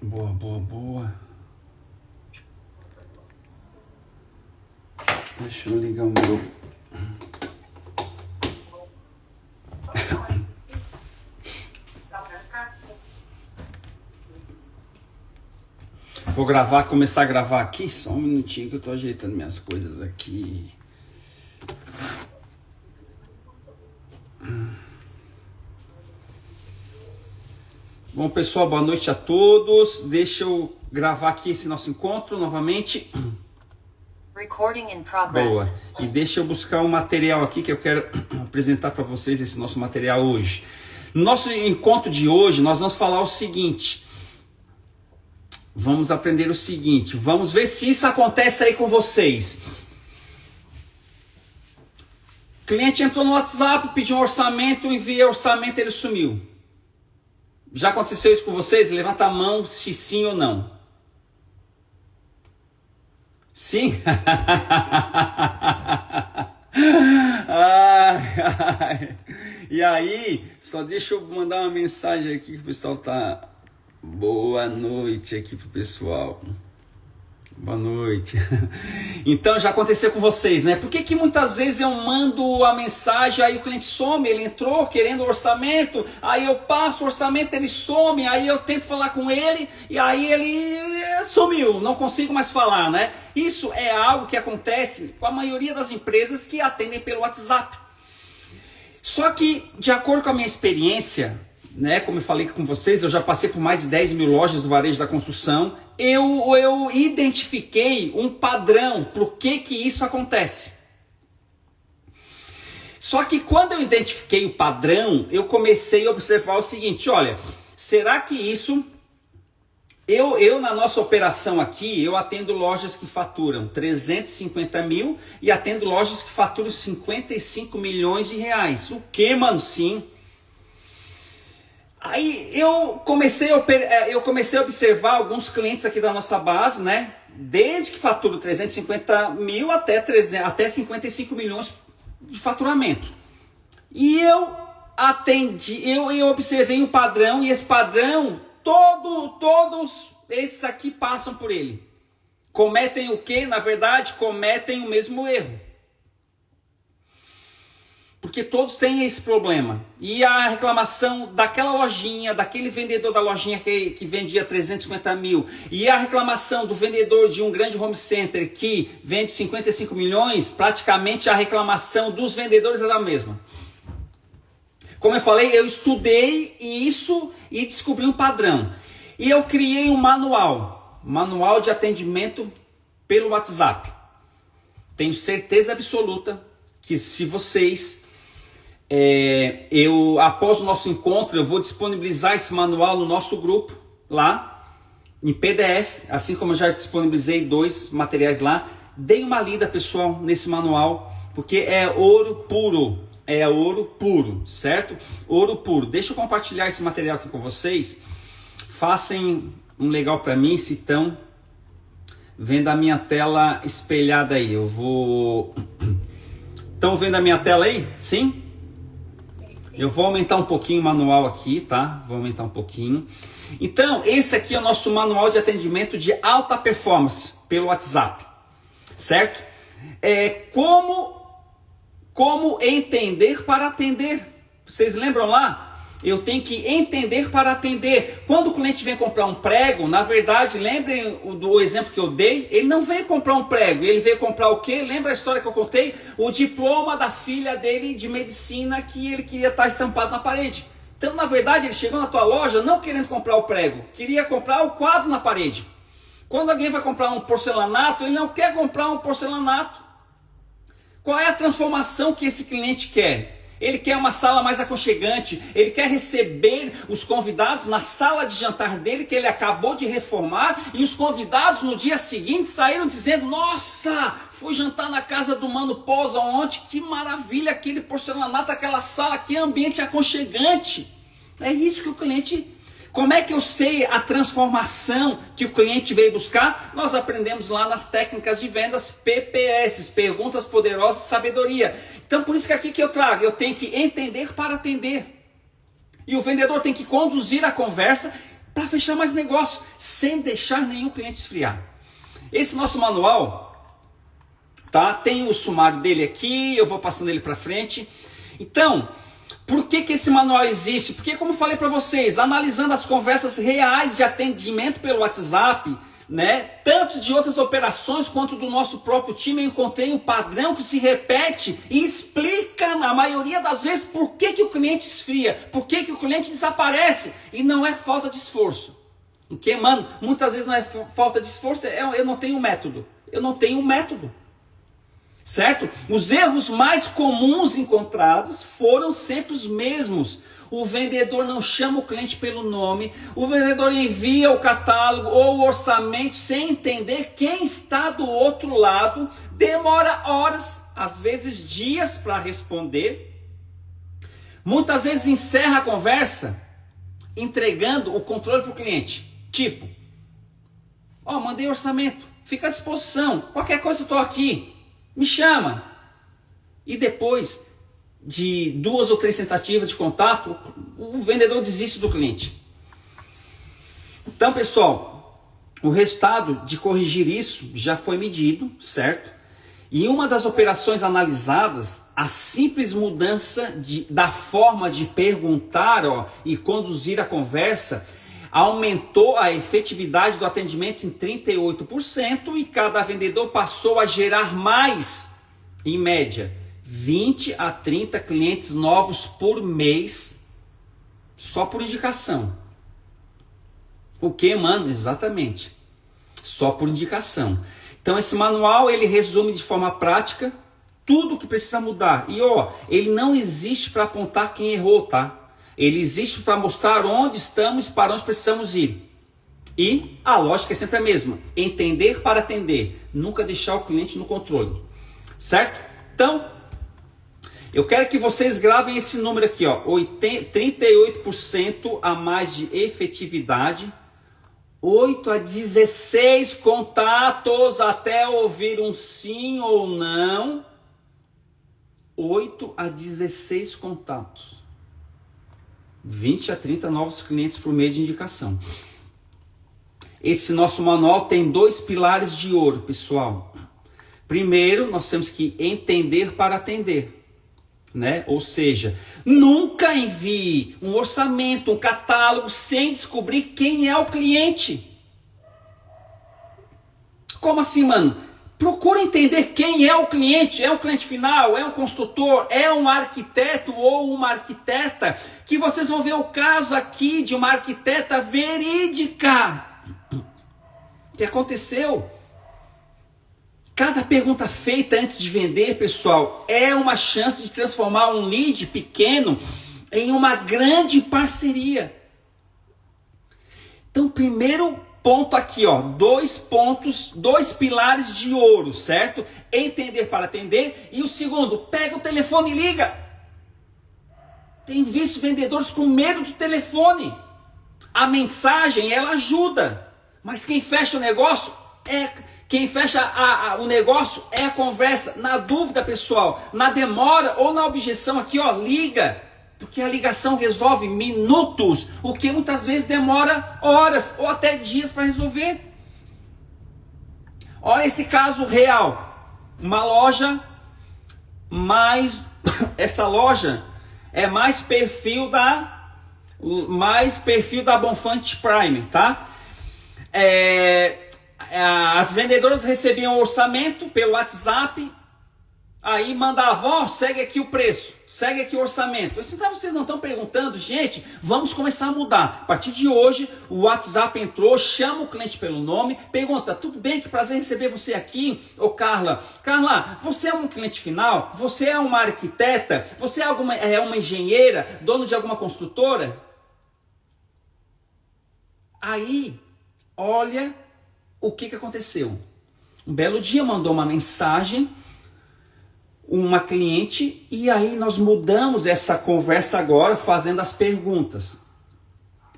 Boa, boa, boa. Deixa eu ligar o meu. Vou começar a gravar aqui. Só um minutinho que eu tô ajeitando minhas coisas aqui. Bom, pessoal, boa noite a todos. Deixa eu gravar aqui esse nosso encontro novamente. Recording in progress. Boa. E deixa eu buscar um material aqui que eu quero apresentar para vocês esse nosso material hoje. No nosso encontro de hoje, nós vamos falar o seguinte. Vamos aprender o seguinte. Vamos ver se isso acontece aí com vocês. O cliente entrou no WhatsApp, pediu um orçamento, enviei o orçamento, ele sumiu. Já aconteceu isso com vocês? Levanta a mão se sim ou não. Sim? Ai. E aí, só deixa eu mandar uma mensagem aqui que o pessoal tá... Boa noite aqui pro pessoal. Boa noite. Então já aconteceu com vocês, né? Por que muitas vezes eu mando a mensagem, aí o cliente some, ele entrou querendo orçamento, aí eu passo o orçamento, ele some, aí eu tento falar com ele, e aí ele sumiu, não consigo mais falar, né? Isso é algo que acontece com a maioria das empresas que atendem pelo WhatsApp. Só que, de acordo com a minha experiência, né, como eu falei com vocês, eu já passei por mais de 10 mil lojas do varejo da construção, eu identifiquei um padrão por que isso acontece. Só que quando eu identifiquei o padrão, eu comecei a observar o seguinte, olha, será que isso... Eu na nossa operação aqui, eu atendo lojas que faturam 350 mil e atendo lojas que faturam 55 milhões de reais. O que, mano? Sim. Aí eu comecei a observar alguns clientes aqui da nossa base, né? Desde que faturo 350 mil até 55 milhões de faturamento. E eu observei um padrão, e esse padrão, todos esses aqui passam por ele. Cometem o quê? Na verdade, cometem o mesmo erro. Porque todos têm esse problema. E a reclamação daquela lojinha, daquele vendedor da lojinha que vendia 350 mil, e a reclamação do vendedor de um grande home center que vende 55 milhões, praticamente a reclamação dos vendedores é a mesma. Como eu falei, eu estudei isso e descobri um padrão. E eu criei um manual de atendimento pelo WhatsApp. Tenho certeza absoluta que se vocês... após o nosso encontro, eu vou disponibilizar esse manual no nosso grupo, lá, em PDF, assim como eu já disponibilizei 2 materiais lá. Deem uma lida, pessoal, nesse manual, porque é ouro puro. É ouro puro, certo? Ouro puro. Deixa eu compartilhar esse material aqui com vocês. Façam um legal para mim, se estão vendo a minha tela espelhada aí. Estão vendo a minha tela aí? Sim? Eu vou aumentar um pouquinho o manual aqui, tá? Vou aumentar um pouquinho. Então, esse aqui é o nosso manual de atendimento de alta performance pelo WhatsApp, certo? Como entender para atender. Vocês lembram lá? Eu tenho que entender para atender. Quando o cliente vem comprar um prego, na verdade, lembrem do exemplo que eu dei, ele não veio comprar um prego, ele veio comprar o quê? Lembra a história que eu contei? O diploma da filha dele de medicina que ele queria estar estampado na parede. Então, na verdade, ele chegou na tua loja não querendo comprar o prego, queria comprar o quadro na parede. Quando alguém vai comprar um porcelanato, ele não quer comprar um porcelanato. Qual é a transformação que esse cliente quer? Ele quer uma sala mais aconchegante, ele quer receber os convidados na sala de jantar dele, que ele acabou de reformar, e os convidados no dia seguinte saíram dizendo, nossa, fui jantar na casa do Mano Posa ontem, que maravilha aquele porcelanato, aquela sala, que ambiente aconchegante. É isso que o cliente... Como é que eu sei a transformação que o cliente veio buscar? Nós aprendemos lá nas técnicas de vendas PPS, Perguntas Poderosas e Sabedoria. Então, por isso que aqui que eu trago, eu tenho que entender para atender. E o vendedor tem que conduzir a conversa para fechar mais negócio, sem deixar nenhum cliente esfriar. Esse nosso manual, tá? Tem o sumário dele aqui, eu vou passando ele para frente. Então, por que esse manual existe? Porque, como eu falei para vocês, analisando as conversas reais de atendimento pelo WhatsApp, né, tanto de outras operações quanto do nosso próprio time, eu encontrei um padrão que se repete e explica, na maioria das vezes, por que o cliente esfria, por que o cliente desaparece. E não é falta de esforço. Porque, mano, muitas vezes não é falta de esforço, eu não tenho método. Eu não tenho método. Certo? Os erros mais comuns encontrados foram sempre os mesmos. O vendedor não chama o cliente pelo nome, o vendedor envia o catálogo ou o orçamento sem entender quem está do outro lado, demora horas, às vezes dias para responder. Muitas vezes encerra a conversa entregando o controle para o cliente. Tipo, mandei orçamento, fica à disposição, qualquer coisa eu estou aqui, me chama. E depois de 2 ou 3 tentativas de contato, o vendedor desiste do cliente. Então, pessoal, o resultado de corrigir isso já foi medido, certo? E uma das operações analisadas, a simples mudança da forma de perguntar e conduzir a conversa, aumentou a efetividade do atendimento em 38% e cada vendedor passou a gerar mais, em média, 20 a 30 clientes novos por mês, só por indicação. O que, mano? Exatamente. Só por indicação. Então esse manual, ele resume de forma prática tudo o que precisa mudar. E ele não existe para apontar quem errou, tá? Ele existe para mostrar onde estamos e para onde precisamos ir. E a lógica é sempre a mesma. Entender para atender. Nunca deixar o cliente no controle. Certo? Então, eu quero que vocês gravem esse número aqui, 38% a mais de efetividade. 8 a 16 contatos até ouvir um sim ou não. 8 a 16 contatos. 20 a 30 novos clientes por mês de indicação. Esse nosso manual tem 2 pilares de ouro, pessoal. Primeiro, nós temos que entender para atender, né? Ou seja, nunca envie um orçamento, um catálogo sem descobrir quem é o cliente. Como assim, mano? Procura entender quem é o cliente. É um cliente final? É um construtor? É um arquiteto ou uma arquiteta? Que vocês vão ver o caso aqui de uma arquiteta verídica. O que aconteceu? Cada pergunta feita antes de vender, pessoal, é uma chance de transformar um lead pequeno em uma grande parceria. Então, primeiro ponto aqui, 2 pontos, 2 pilares de ouro, certo? Entender para atender. E o segundo, pega o telefone e liga. Tem visto vendedores com medo do telefone. A mensagem, ela ajuda. Mas quem fecha o negócio o negócio é a conversa. Na dúvida, pessoal, na demora ou na objeção aqui, liga. Porque a ligação resolve minutos, o que muitas vezes demora horas ou até dias para resolver. Olha esse caso real. Uma loja, essa loja é mais perfil da Bonfante Prime, tá? As vendedoras recebiam orçamento pelo WhatsApp, aí mandavam, segue aqui o preço, segue aqui o orçamento. Então vocês não estão perguntando, gente, vamos começar a mudar. A partir de hoje, o WhatsApp entrou, chama o cliente pelo nome, pergunta, tudo bem, que prazer receber você aqui, ô Carla. Carla, você é um cliente final? Você é uma arquiteta? Você é uma engenheira, dono de alguma construtora? Aí, olha o que aconteceu. Um belo dia mandou uma mensagem uma cliente e aí nós mudamos essa conversa agora fazendo as perguntas.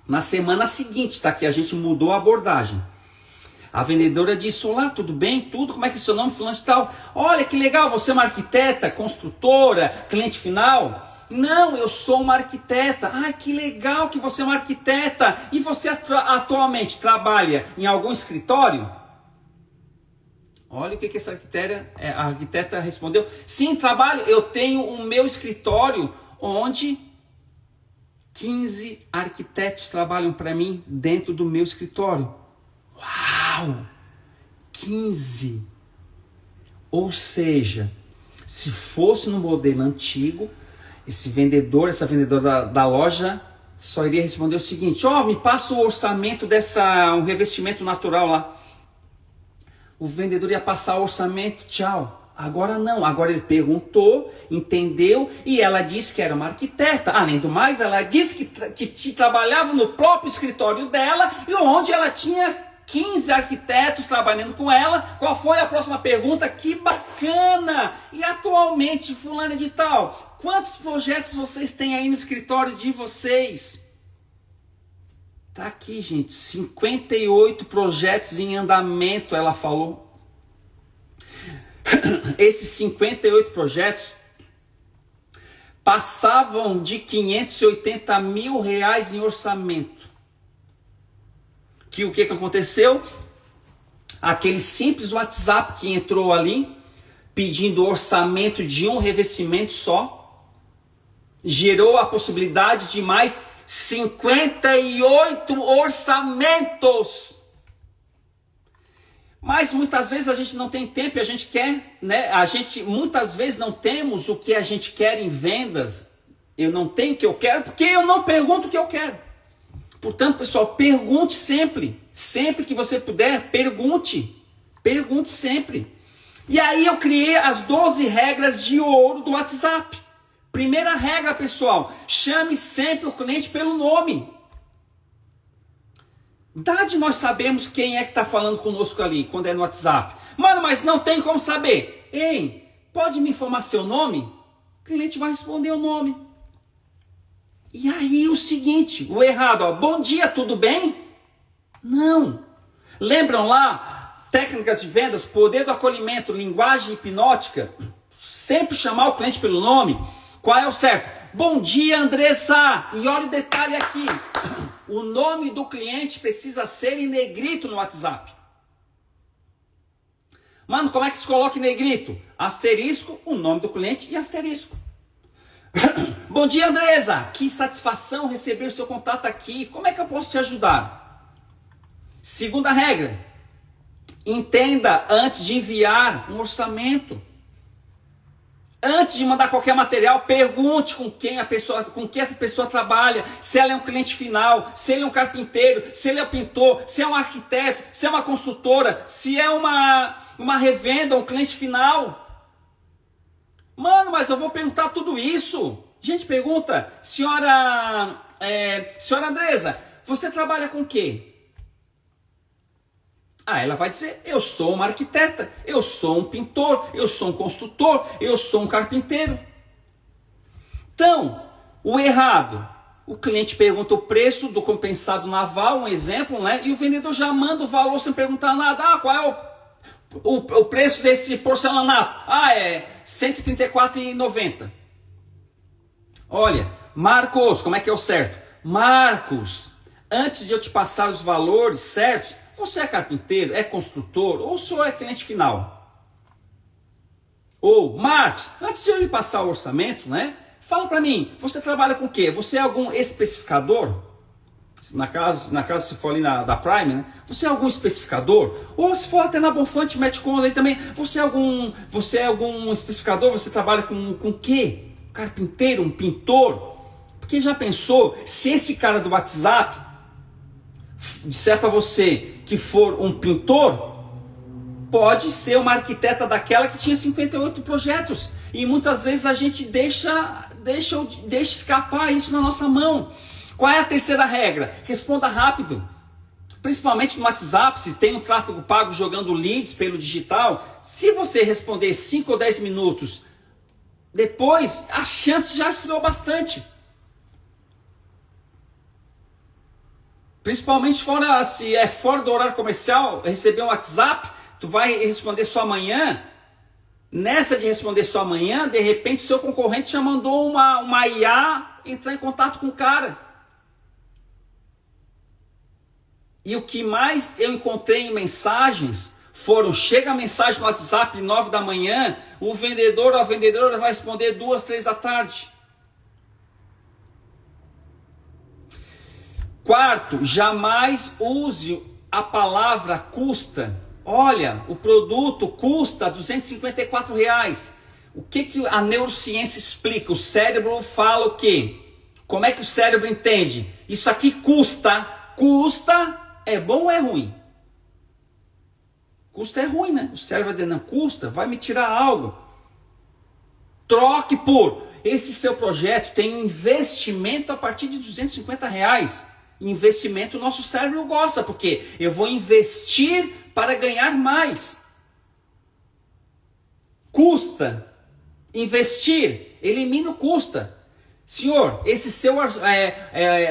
Na semana seguinte, tá, que a gente mudou a abordagem. A vendedora disse, olá, tudo bem? Tudo? Como é que é seu nome? Fulano de tal. Olha que legal, você é uma arquiteta, construtora, cliente final? Não, eu sou uma arquiteta. Ah, que legal que você é uma arquiteta. E você atualmente trabalha em algum escritório? Olha o que essa a arquiteta respondeu. Sim, trabalho. Eu tenho o meu escritório onde 15 arquitetos trabalham para mim dentro do meu escritório. Uau! 15! Ou seja, se fosse no modelo antigo, essa vendedora da loja só iria responder o seguinte: me passa o orçamento um revestimento natural lá. O vendedor ia passar o orçamento, tchau. Agora não, agora ele perguntou, entendeu, e ela disse que era uma arquiteta. Além do mais, ela disse que trabalhava no próprio escritório dela, e onde ela tinha 15 arquitetos trabalhando com ela. Qual foi a próxima pergunta? Que bacana! E atualmente, fulano de tal, quantos projetos vocês têm aí no escritório de vocês? Tá aqui, gente, 58 projetos em andamento, ela falou. Esses 58 projetos passavam de 580 mil reais em orçamento. O que aconteceu? Aquele simples WhatsApp que entrou ali, pedindo orçamento de um revestimento só, gerou a possibilidade de mais 58 orçamentos. Mas muitas vezes a gente não tem tempo e a gente quer, né? Muitas vezes não temos o que a gente quer em vendas. Eu não tenho o que eu quero porque eu não pergunto o que eu quero. Portanto, pessoal, pergunte sempre. Sempre que você puder, pergunte. Pergunte sempre. E aí eu criei as 12 regras de ouro do WhatsApp. Primeira regra, pessoal, chame sempre o cliente pelo nome. Nós sabemos quem é que está falando conosco ali, quando é no WhatsApp. Mano, mas não tem como saber. Ei, pode me informar seu nome? O cliente vai responder o nome. E aí o seguinte, o errado, bom dia, tudo bem? Não. Lembram lá, técnicas de vendas, poder do acolhimento, linguagem hipnótica? Sempre chamar o cliente pelo nome. Qual é o certo? Bom dia, Andressa! E olha o detalhe aqui. O nome do cliente precisa ser em negrito no WhatsApp. Mano, como é que se coloca em negrito? Asterisco, o nome do cliente e asterisco. Bom dia, Andressa! Que satisfação receber o seu contato aqui. Como é que eu posso te ajudar? Segunda regra. Entenda antes de enviar um orçamento. Antes de mandar qualquer material, pergunte com que a pessoa trabalha, se ela é um cliente final, se ele é um carpinteiro, se ele é um pintor, se é um arquiteto, se é uma construtora, se é uma revenda, um cliente final. Mano, mas eu vou perguntar tudo isso. Gente, pergunta, senhora Andressa, você trabalha com o quê? Ela vai dizer, eu sou uma arquiteta, eu sou um pintor, eu sou um construtor, eu sou um carpinteiro. Então, o errado, o cliente pergunta o preço do compensado naval, um exemplo, né? E o vendedor já manda o valor sem perguntar nada. Qual é o preço desse porcelanato? É R$ 134,90. Olha, Marcos, como é que é o certo? Marcos, antes de eu te passar os valores certos, você é carpinteiro, é construtor ou o senhor é cliente final? Ou, Marcos, antes de eu lhe passar o orçamento, né? Fala para mim, você trabalha com o quê? Você é algum especificador? Na casa se for ali da Prime, né? Você é algum especificador? Ou se for até na Bonfante, mete com aí também. Você é algum especificador? Você trabalha com o quê? Um carpinteiro, um pintor? Porque já pensou, se esse cara do WhatsApp disser para você que for um pintor, pode ser uma arquiteta daquela que tinha 58 projetos. E muitas vezes a gente deixa escapar isso na nossa mão. Qual é a terceira regra? Responda rápido. Principalmente no WhatsApp, se tem um tráfego pago jogando leads pelo digital, se você responder 5 ou 10 minutos depois, a chance já esfriou bastante. Principalmente se é fora do horário comercial, receber um WhatsApp, tu vai responder só amanhã. Nessa de responder só amanhã, de repente seu concorrente já mandou uma IA entrar em contato com o cara. E o que mais eu encontrei em mensagens foram: chega a mensagem no WhatsApp 9 da manhã, o vendedor ou a vendedora vai responder 2, 3 da tarde. Quarto, jamais use a palavra custa. Olha, o produto custa R$254. O que a neurociência explica? O cérebro fala o quê? Como é que o cérebro entende? Isso aqui custa. Custa é bom ou é ruim? Custa é ruim, né? O cérebro vai dizer, não, custa, vai me tirar algo. Troque por. Esse seu projeto tem um investimento a partir de R$250. Investimento o nosso cérebro gosta, porque eu vou investir para ganhar mais. Custa. Investir. Elimina o custa. Senhor, esse seu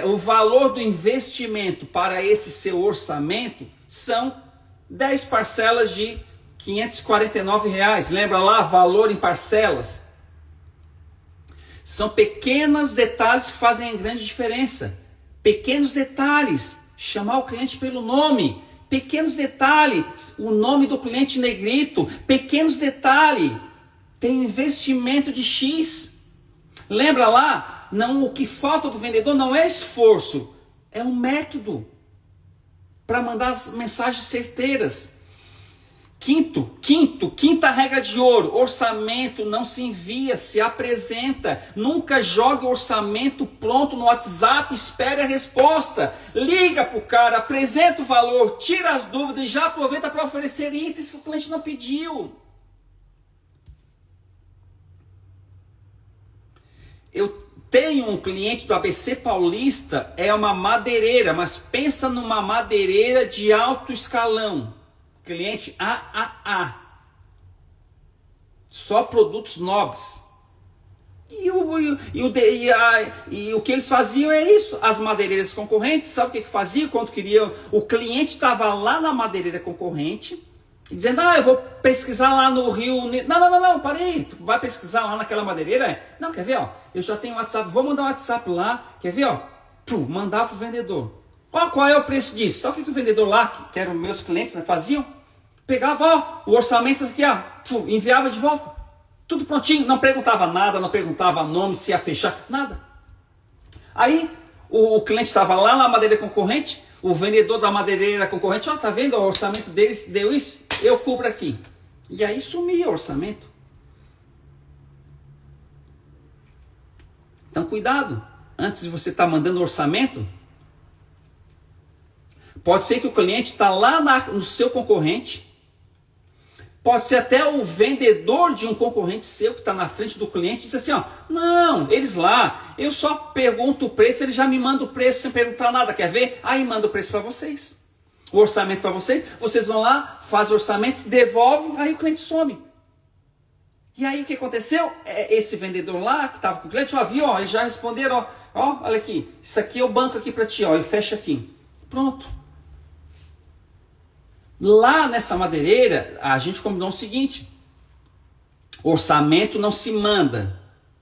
o valor do investimento para esse seu orçamento são 10 parcelas de R$549. Lembra lá, valor em parcelas? São pequenos detalhes que fazem a grande diferença. Pequenos detalhes, chamar o cliente pelo nome. Pequenos detalhes, o nome do cliente negrito. Pequenos detalhes, tem investimento de X. Lembra lá, não, o que falta do vendedor não é esforço, é um método para mandar as mensagens certeiras. Quinta regra de ouro: orçamento não se envia, se apresenta. Nunca jogue o orçamento pronto no WhatsApp, espere a resposta. Liga para o cara, apresenta o valor, tira as dúvidas e já aproveita para oferecer itens que o cliente não pediu. Eu tenho um cliente do ABC Paulista, é uma madeireira, mas pensa numa madeireira de alto escalão. Cliente AAA. Só produtos nobres. E o que eles faziam é isso. As madeireiras concorrentes, sabe o que faziam? Quando queriam, o cliente estava lá na madeireira concorrente, dizendo, eu vou pesquisar lá no Rio. Não, parei. Tu vai pesquisar lá naquela madeireira? Não, quer ver, ó? Eu já tenho WhatsApp, vou mandar um WhatsApp lá. Quer ver, ó? Mandar para o vendedor. Ó, qual é o preço disso? Sabe o que o vendedor lá, que eram meus clientes, faziam? Pegava, ó, o orçamento aqui, ó, enviava de volta. Tudo prontinho, não perguntava nada, não perguntava nome, se ia fechar, nada. Aí, o cliente estava lá na madeireira concorrente, o vendedor da madeireira concorrente, ó, tá vendo, o orçamento deles deu isso, eu cubro aqui. E aí sumia o orçamento. Então, cuidado, antes de você estar mandando orçamento, pode ser que o cliente está lá no seu concorrente, pode ser até o vendedor de um concorrente seu que está na frente do cliente e diz assim, ó, não, eles lá, eu só pergunto o preço, eles já me mandam o preço sem perguntar nada, quer ver? Aí manda o preço para vocês, o orçamento para vocês, vocês vão lá, faz o orçamento, devolve, aí o cliente some. E aí o que aconteceu? Esse vendedor lá que estava com o cliente, ó, viu, ó, eles já responderam, ó, olha aqui, isso aqui é o banco aqui para ti, ó, e fecha aqui. Pronto. Lá nessa madeireira, a gente combinou o seguinte: orçamento não se manda,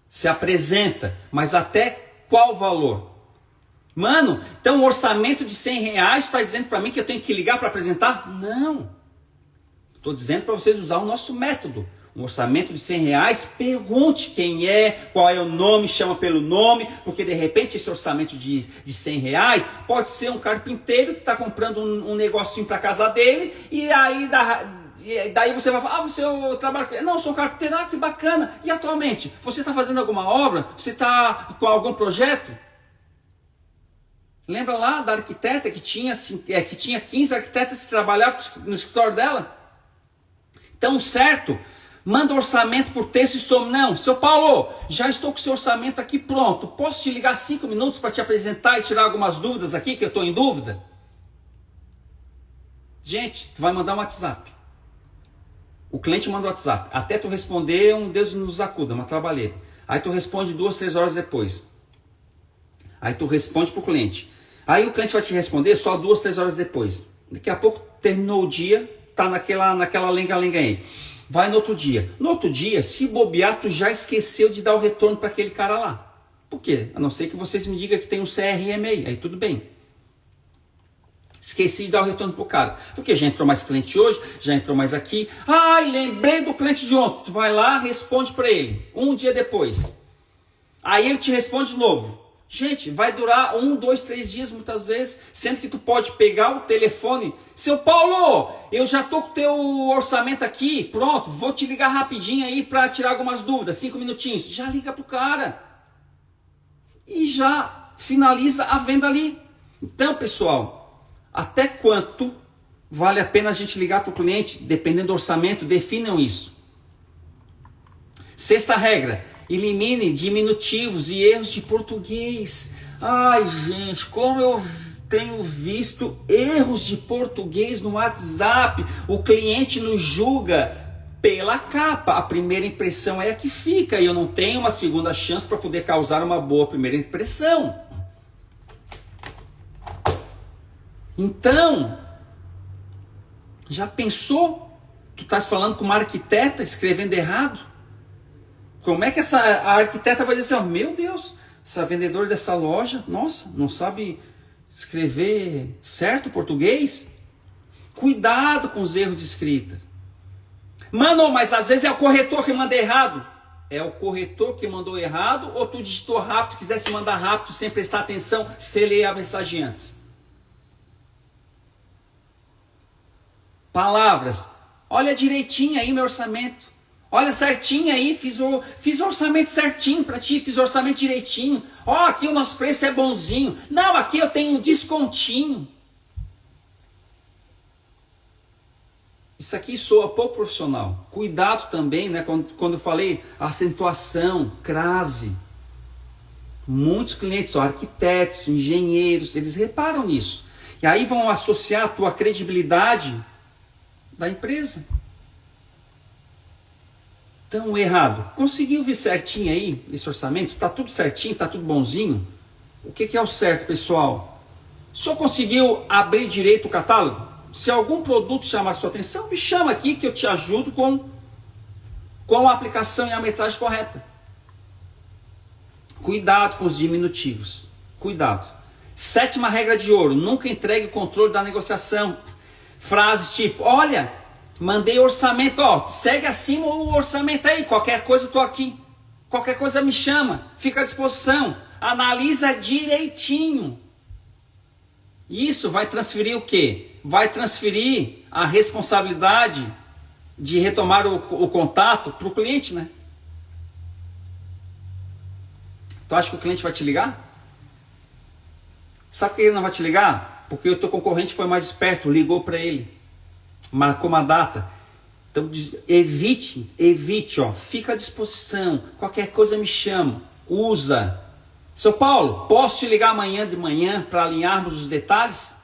se apresenta, mas até qual valor? Mano, então um orçamento de R$100 está dizendo para mim que eu tenho que ligar para apresentar? Não. Estou dizendo para vocês usar o nosso método. Um orçamento de R$100, pergunte quem é, qual é o nome, chama pelo nome, porque de repente esse orçamento de R$100 pode ser um carpinteiro que está comprando um negocinho para casa dele, e aí daí você vai falar, você trabalha... Não, eu sou carpinteiro, que bacana. E atualmente, você está fazendo alguma obra? Você está com algum projeto? Lembra lá da arquiteta que tinha 15 arquitetas que trabalhavam no escritório dela? Então, certo... Manda orçamento por texto e some. Não, seu Paulo, já estou com o seu orçamento aqui pronto. Posso te ligar 5 minutos para te apresentar e tirar algumas dúvidas aqui, que eu estou em dúvida? Gente, tu vai mandar um WhatsApp. O cliente manda um WhatsApp. Até tu responder, um Deus nos acuda, uma trabalheira. Aí tu responde 2, 3 horas depois. Aí tu responde para o cliente. Aí o cliente vai te responder só 2, 3 horas depois. Daqui a pouco terminou o dia, tá naquela lenga-lenga aí. Vai no outro dia. No outro dia, se bobear, tu já esqueceu de dar o retorno para aquele cara lá. Por quê? A não ser que vocês me digam que tem um CRM aí tudo bem. Esqueci de dar o retorno pro cara. Porque já entrou mais cliente hoje, já entrou mais aqui. Ai, lembrei do cliente de ontem. Tu vai lá, responde para ele. Um dia depois. Aí ele te responde de novo. Gente, vai durar 1, 2, 3 dias muitas vezes. Sendo que tu pode pegar o telefone. Seu Paulo, eu já tô com o teu orçamento aqui. Pronto, vou te ligar rapidinho aí para tirar algumas dúvidas. 5 minutinhos. Já liga pro cara. E já finaliza a venda ali. Então, pessoal... Até quanto vale a pena a gente ligar para o cliente? Dependendo do orçamento, definam isso. Sexta regra, elimine diminutivos e erros de português. Ai, gente, como eu tenho visto erros de português no WhatsApp. O cliente nos julga pela capa. A primeira impressão é a que fica e eu não tenho uma segunda chance para poder causar uma boa primeira impressão. Então, já pensou? Tu estás falando com uma arquiteta escrevendo errado? Como é que a arquiteta vai dizer assim, oh, meu Deus, essa vendedora dessa loja, nossa, não sabe escrever certo português? Cuidado com os erros de escrita. Mano, mas às vezes é o corretor que manda errado. É o corretor que mandou errado ou tu digitou rápido, quisesse mandar rápido sem prestar atenção, sem ler a mensagem antes? Palavras, olha direitinho aí meu orçamento, olha certinho aí, fiz o orçamento certinho para ti, fiz o orçamento direitinho, ó, aqui o nosso preço é bonzinho, não, aqui eu tenho um descontinho. Isso aqui soa pouco profissional. Cuidado também, né, quando eu falei acentuação, crase. Muitos clientes, ó, arquitetos, engenheiros, eles reparam nisso, e aí vão associar a tua credibilidade da empresa. Então, errado. Conseguiu ver certinho aí esse orçamento? Tá tudo certinho? Tá tudo bonzinho? O que é o certo, pessoal? Só conseguiu abrir direito o catálogo? Se algum produto chamar sua atenção, me chama aqui que eu te ajudo com a aplicação e a metragem correta. Cuidado com os diminutivos. Cuidado. Sétima regra de ouro. Nunca entregue o controle da negociação. Frases tipo, olha, mandei orçamento, ó, segue acima o orçamento aí, qualquer coisa eu tô aqui, qualquer coisa me chama, fica à disposição, analisa direitinho. Isso vai transferir o quê? Vai transferir a responsabilidade de retomar o contato para o cliente, né? Tu acha que o cliente vai te ligar? Sabe por que ele não vai te ligar? Porque o teu concorrente foi mais esperto, ligou para ele, marcou uma data. Então evite, ó, fica à disposição, qualquer coisa me chama, usa. Seu Paulo, posso te ligar amanhã de manhã para alinharmos os detalhes?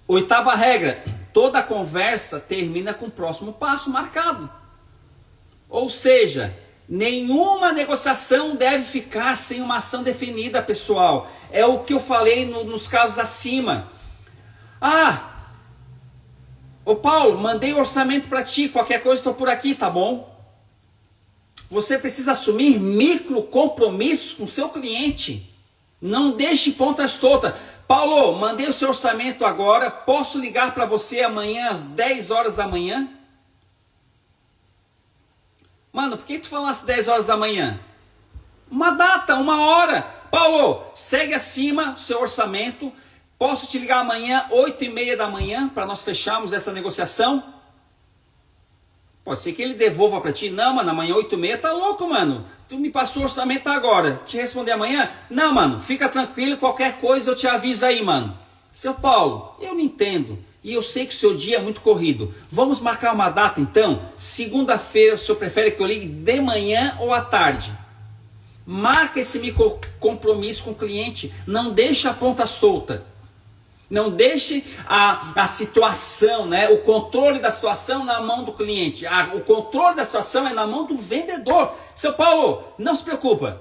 Oitava regra, toda conversa termina com o próximo passo marcado. Ou seja, nenhuma negociação deve ficar sem uma ação definida, pessoal. É o que eu falei nos casos acima. Ô Paulo, mandei o orçamento para ti, qualquer coisa estou por aqui, tá bom? Você precisa assumir micro compromissos com o seu cliente. Não deixe pontas soltas. Paulo, mandei o seu orçamento agora, posso ligar para você amanhã às 10 horas da manhã? Mano, por que tu falasse 10 horas da manhã? Uma data, uma hora. Paulo, segue acima o seu orçamento. Posso te ligar amanhã, 8h30 da manhã, para nós fecharmos essa negociação? Pode ser que ele devolva para ti. Não, mano, amanhã 8h30 tá louco, mano. Tu me passou o orçamento agora. Te responder amanhã? Não, mano, fica tranquilo, qualquer coisa eu te aviso aí, mano. Seu Paulo, eu não entendo. E eu sei que o seu dia é muito corrido. Vamos marcar uma data então? Segunda-feira, o senhor prefere que eu ligue de manhã ou à tarde? Marca esse micro compromisso com o cliente. Não deixe a ponta solta. Não deixe a situação, né, o controle da situação na mão do cliente. O controle da situação é na mão do vendedor. Seu Paulo, não se preocupa.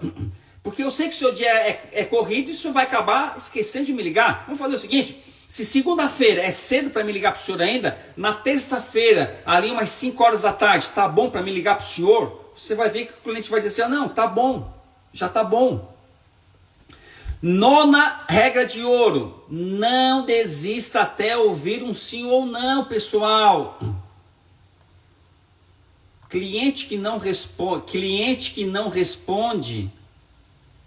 Porque eu sei que o seu dia é corrido e o senhor vai acabar esquecendo de me ligar. Vamos fazer o seguinte. Se segunda-feira é cedo para me ligar para o senhor ainda, na terça-feira, ali umas 5 horas da tarde, tá bom para me ligar para o senhor? Você vai ver que o cliente vai dizer assim, não, tá bom, já tá bom. Nona regra de ouro, não desista até ouvir um sim ou não, pessoal. Cliente que não responde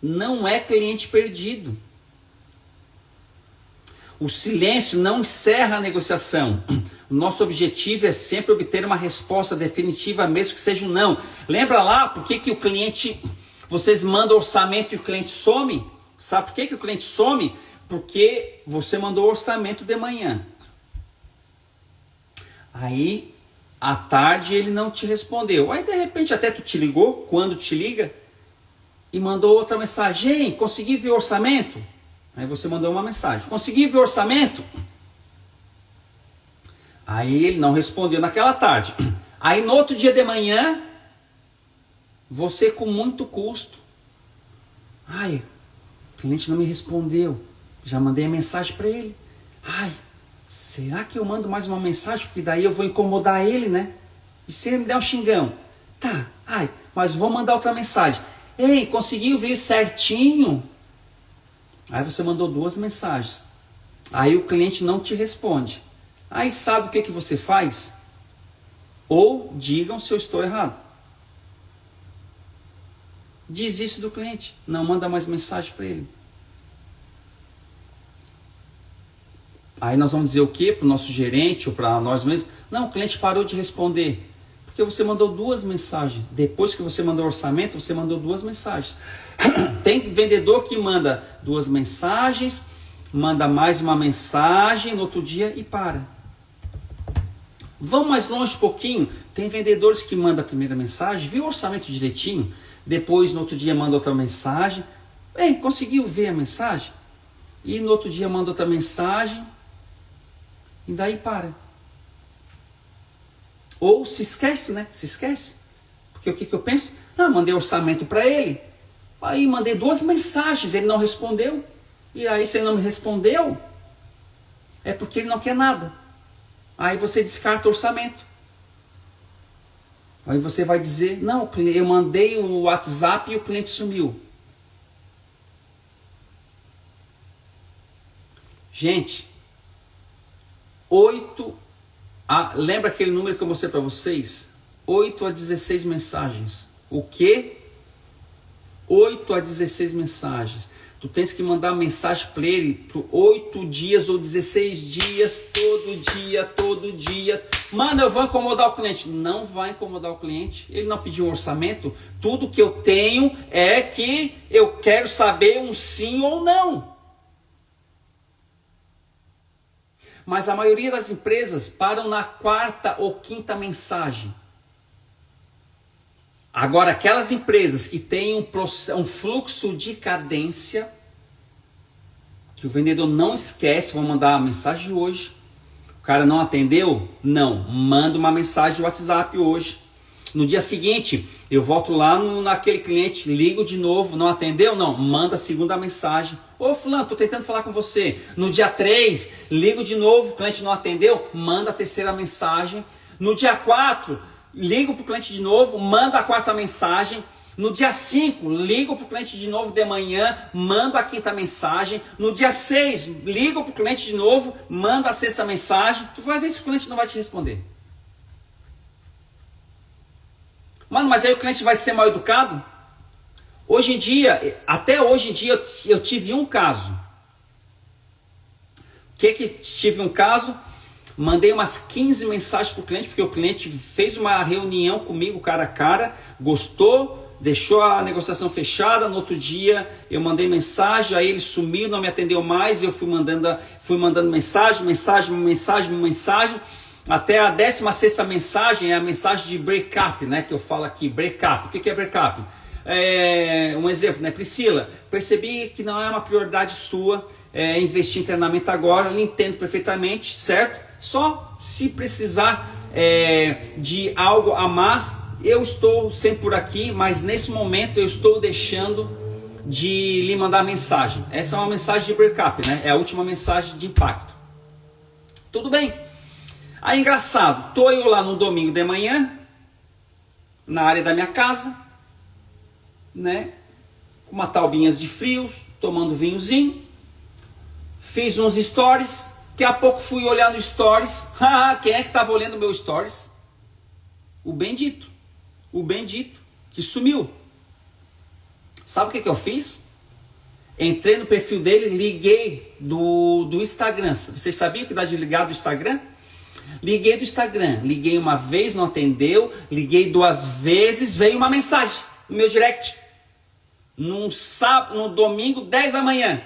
não é cliente perdido. O silêncio não encerra a negociação. O nosso objetivo é sempre obter uma resposta definitiva, mesmo que seja um não. Lembra lá por que o cliente, vocês mandam orçamento e o cliente some? Sabe por que o cliente some? Porque você mandou o orçamento de manhã. Aí, à tarde, ele não te respondeu. Aí, de repente, até tu te ligou, quando te liga, e mandou outra mensagem. Ei, consegui ver o orçamento? Aí você mandou uma mensagem. Consegui ver o orçamento? Aí ele não respondeu naquela tarde. Aí no outro dia de manhã, você com muito custo. Ai, o cliente não me respondeu. Já mandei a mensagem para ele. Ai, será que eu mando mais uma mensagem? Porque daí eu vou incomodar ele, né? E se ele me der um xingão? Tá, ai, mas vou mandar outra mensagem. Ei, conseguiu ver certinho? Aí você mandou 2 mensagens. Aí o cliente não te responde. Aí sabe o que você faz? Ou digam se eu estou errado. Desiste do cliente. Não manda mais mensagem para ele. Aí nós vamos dizer o quê? Para o nosso gerente ou para nós mesmos? Não, o cliente parou de responder. Porque você mandou 2 mensagens. Depois que você mandou o orçamento, você mandou 2 mensagens. Tem vendedor que manda 2 mensagens, manda mais uma mensagem no outro dia e para. Vamos mais longe um pouquinho. Tem vendedores que mandam a primeira mensagem, viu o orçamento direitinho, depois no outro dia manda outra mensagem. Ei, conseguiu ver a mensagem? E no outro dia manda outra mensagem e daí para. Ou se esquece, né? Se esquece. Porque o que eu penso? Não, mandei orçamento para ele. Aí mandei 2 mensagens, ele não respondeu. E aí se ele não me respondeu, é porque ele não quer nada. Aí você descarta o orçamento. Aí você vai dizer, não, eu mandei o WhatsApp e o cliente sumiu. Gente, lembra aquele número que eu mostrei para vocês? 8 a 16 mensagens. O quê? 8 a 16 mensagens. Tu tens que mandar mensagem para ele por 8 dias ou 16 dias, todo dia. Mano, eu vou incomodar o cliente. Não vai incomodar o cliente. Ele não pediu um orçamento. Tudo que eu tenho é que eu quero saber um sim ou não. Mas a maioria das empresas param na 4ª ou 5ª mensagem. Agora, aquelas empresas que têm um fluxo de cadência, que o vendedor não esquece, vão mandar uma mensagem hoje. O cara não atendeu? Não, manda uma mensagem de WhatsApp hoje. No dia seguinte, eu volto lá naquele cliente, ligo de novo, não atendeu? Não, manda a 2ª mensagem. Ô fulano, estou tentando falar com você. No dia 3, ligo de novo, o cliente não atendeu? Manda a 3ª mensagem. No dia 4, ligo para o cliente de novo, manda a 4ª mensagem. No dia 5, ligo para o cliente de novo de manhã, mando a 5ª mensagem. No dia 6, ligo para o cliente de novo, manda a 6ª mensagem. Tu vai ver se o cliente não vai te responder. Mano, mas aí o cliente vai ser mal educado? Até hoje em dia, eu tive um caso. Tive um caso? Mandei umas 15 mensagens para o cliente, porque o cliente fez uma reunião comigo, cara a cara, gostou, deixou a negociação fechada. No outro dia eu mandei mensagem, aí ele sumiu, não me atendeu mais, e eu fui mandando mensagem, até a 16ª mensagem é a mensagem de break-up, né, que eu falo aqui, break-up. O que é break-up? Um exemplo, né, Priscila, percebi que não é uma prioridade sua investir em treinamento agora, eu entendo perfeitamente, certo? Só se precisar de algo a mais, eu estou sempre por aqui, mas nesse momento eu estou deixando de lhe mandar mensagem. Essa é uma mensagem de break-up, né? É a última mensagem de impacto. Tudo bem. Aí, engraçado, tô eu lá no domingo de manhã, na área da minha casa, né? Com uma taubinhas de frios, tomando vinhozinho. Fiz uns stories. Daqui a pouco fui olhar no stories. Quem é que estava olhando meu stories? O bendito. O bendito que sumiu. Sabe o que eu fiz? Entrei no perfil dele, liguei do Instagram. Vocês sabiam que dá de ligar do Instagram? Liguei do Instagram. Liguei uma vez, não atendeu. Liguei 2 vezes, veio uma mensagem no meu direct. No domingo, 10 da manhã.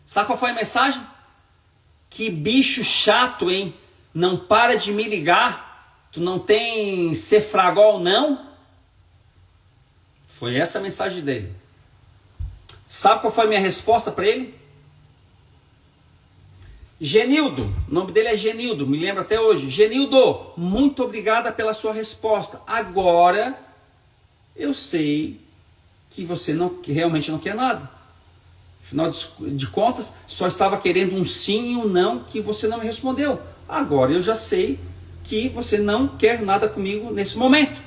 Sabe qual foi a mensagem? Que bicho chato, hein? Não para de me ligar. Tu não tem cefragol, não? Foi essa a mensagem dele. Sabe qual foi a minha resposta para ele? Genildo, o nome dele é Genildo, me lembro até hoje. Genildo, muito obrigada pela sua resposta. Agora eu sei que você que realmente não quer nada. Afinal de contas, só estava querendo um sim e um não que você não me respondeu. Agora eu já sei que você não quer nada comigo nesse momento.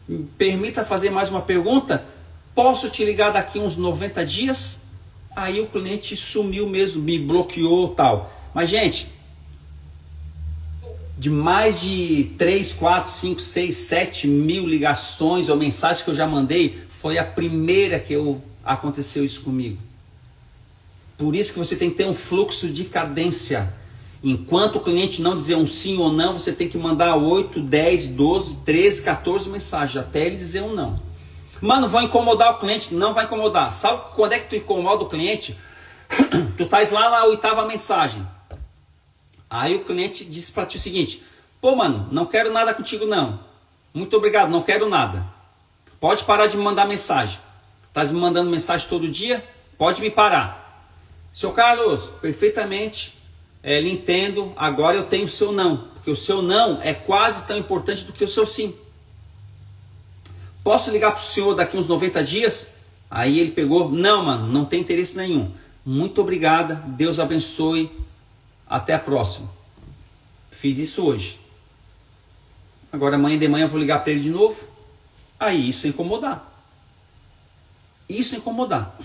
Me permita fazer mais uma pergunta. Posso te ligar daqui uns 90 dias? Aí o cliente sumiu mesmo, me bloqueou e tal. Mas, gente, de mais de 3, 4, 5, 6, 7 mil ligações ou mensagens que eu já mandei, foi a primeira que aconteceu isso comigo. Por isso que você tem que ter um fluxo de cadência. Enquanto o cliente não dizer um sim ou não, você tem que mandar 8, 10, 12, 13, 14 mensagens, até ele dizer um não. Mano, vou incomodar o cliente? Não vai incomodar. Sabe quando é que tu incomoda o cliente? Tu estás lá na 8ª mensagem. Aí o cliente disse para ti o seguinte: pô, mano, não quero nada contigo não. Muito obrigado, não quero nada. Pode parar de me mandar mensagem. Estás me mandando mensagem todo dia? Pode me parar. Seu Carlos, perfeitamente, lhe entendo. Agora eu tenho o seu não. Porque o seu não é quase tão importante do que o seu sim. Posso ligar para o senhor daqui uns 90 dias? Aí ele pegou: não, mano, não tem interesse nenhum. Muito obrigada, Deus abençoe. Até a próxima. Fiz isso hoje. Agora amanhã de manhã eu vou ligar para ele de novo. Aí isso é incomodar. Isso é incomodar.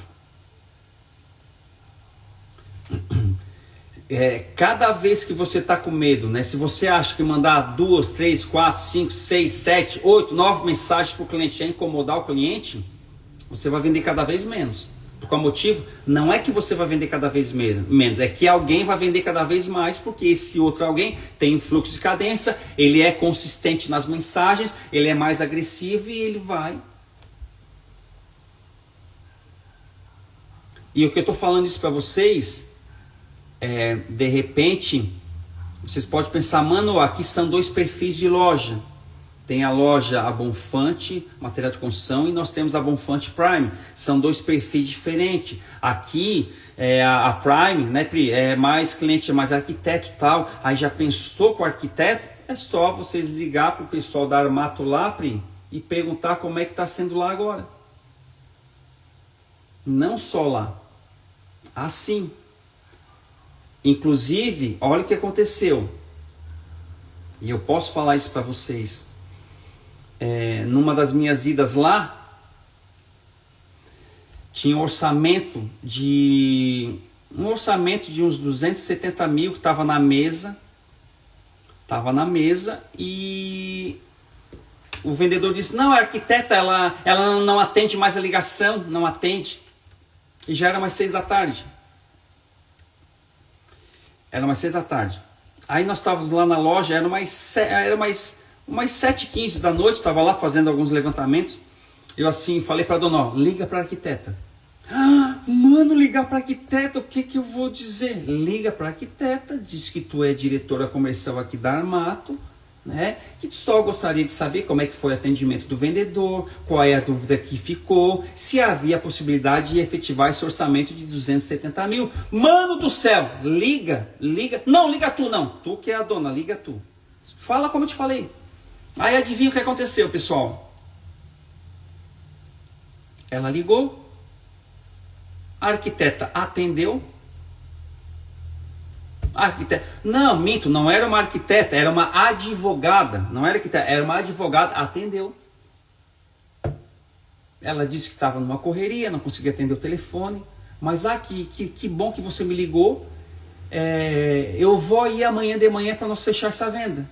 Cada vez que você está com medo, né? Se você acha que mandar 2, 3, 4, 5, 6, 7, 8, 9 mensagens para o cliente é incomodar o cliente, você vai vender cada vez menos. Por qual motivo? Não é que você vai vender cada vez menos, é que alguém vai vender cada vez mais, porque esse outro alguém tem um fluxo de cadência, ele é consistente nas mensagens, ele é mais agressivo e ele vai. E o que eu estou falando isso para vocês, de repente, vocês podem pensar: mano, aqui são 2 perfis de loja. Tem a loja A Bonfante, material de construção, e nós temos a Bonfante Prime. São 2 perfis diferentes. Aqui, a Prime, né, Pri, é mais cliente, é mais arquiteto e tal. Aí já pensou com o arquiteto? É só vocês ligar para o pessoal da Armato lá, Pri, e perguntar como é que está sendo lá agora. Não só lá. Assim. Inclusive, olha o que aconteceu. E eu posso falar isso para vocês. Numa das minhas idas lá, tinha um orçamento de uns 270 mil que estava na mesa. E o vendedor disse: não, a arquiteta, ela não atende mais a ligação, não atende. E já era umas 6 da tarde. Aí nós estávamos lá na loja, era umas 7h15 da noite, estava lá fazendo alguns levantamentos. Eu assim falei para a dona: liga para a arquiteta. Mano, ligar para a arquiteta, o que eu vou dizer? Liga para a arquiteta, diz que tu é diretora comercial aqui da Armato, né? Que tu só gostaria de saber como é que foi o atendimento do vendedor, qual é a dúvida que ficou, se havia a possibilidade de efetivar esse orçamento de 270 mil. Mano do céu, liga. Não, liga tu não, tu que é a dona, liga tu. Fala como eu te falei. Aí adivinha o que aconteceu, pessoal? Ela ligou, a arquiteta atendeu, Arquiteta. Não, minto, não era uma arquiteta, era uma advogada. Não era arquiteta, era uma advogada. Atendeu. Ela disse que estava numa correria, não conseguia atender o telefone. Mas que bom que você me ligou. Eu vou ir amanhã de manhã para nós fechar essa venda.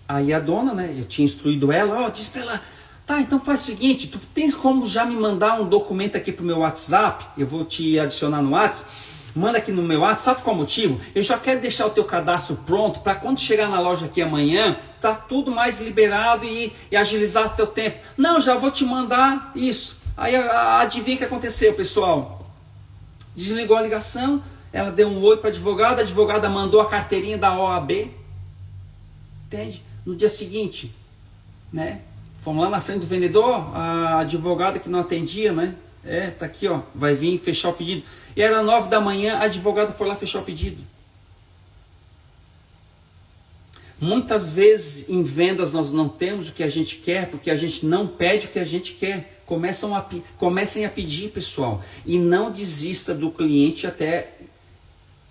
Aí a dona, né, eu tinha instruído ela, disse para ela, tá, então faz o seguinte, tu tens como já me mandar um documento aqui pro meu WhatsApp? Eu vou te adicionar no WhatsApp. Manda aqui no meu WhatsApp, sabe qual motivo? Eu já quero deixar o teu cadastro pronto para quando chegar na loja aqui amanhã, tá tudo mais liberado e agilizar o teu tempo. Não, já vou te mandar isso. Aí adivinha o que aconteceu, pessoal? Desligou a ligação, ela deu um oi para a advogada mandou a carteirinha da OAB. Entende? No dia seguinte, né? Fomos lá na frente do vendedor, a advogada que não atendia, né? Tá aqui, ó, vai vir fechar o pedido. E era 9 da manhã, a advogada foi lá fechar o pedido. Muitas vezes em vendas nós não temos o que a gente quer, porque a gente não pede o que a gente quer. Comecem a pedir, pessoal. E não desista do cliente até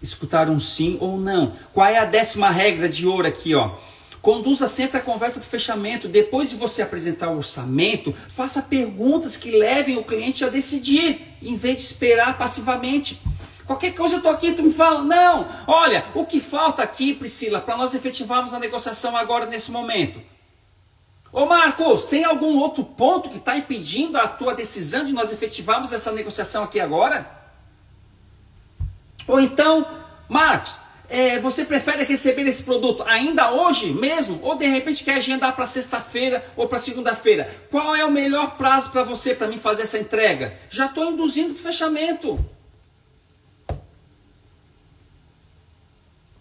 escutar um sim ou não. Qual é a 10ª regra de ouro aqui, ó? Conduza sempre a conversa para o fechamento. Depois de você apresentar o orçamento, faça perguntas que levem o cliente a decidir, em vez de esperar passivamente. Qualquer coisa eu estou aqui, tu me fala, não, olha, o que falta aqui, Priscila, para nós efetivarmos a negociação agora nesse momento? Ô Marcos, tem algum outro ponto que está impedindo a tua decisão de nós efetivarmos essa negociação aqui agora? Ou então, Marcos, você prefere receber esse produto ainda hoje mesmo? Ou de repente quer agendar para sexta-feira ou para segunda-feira? Qual é o melhor prazo para você, para mim fazer essa entrega? Já estou induzindo para o fechamento.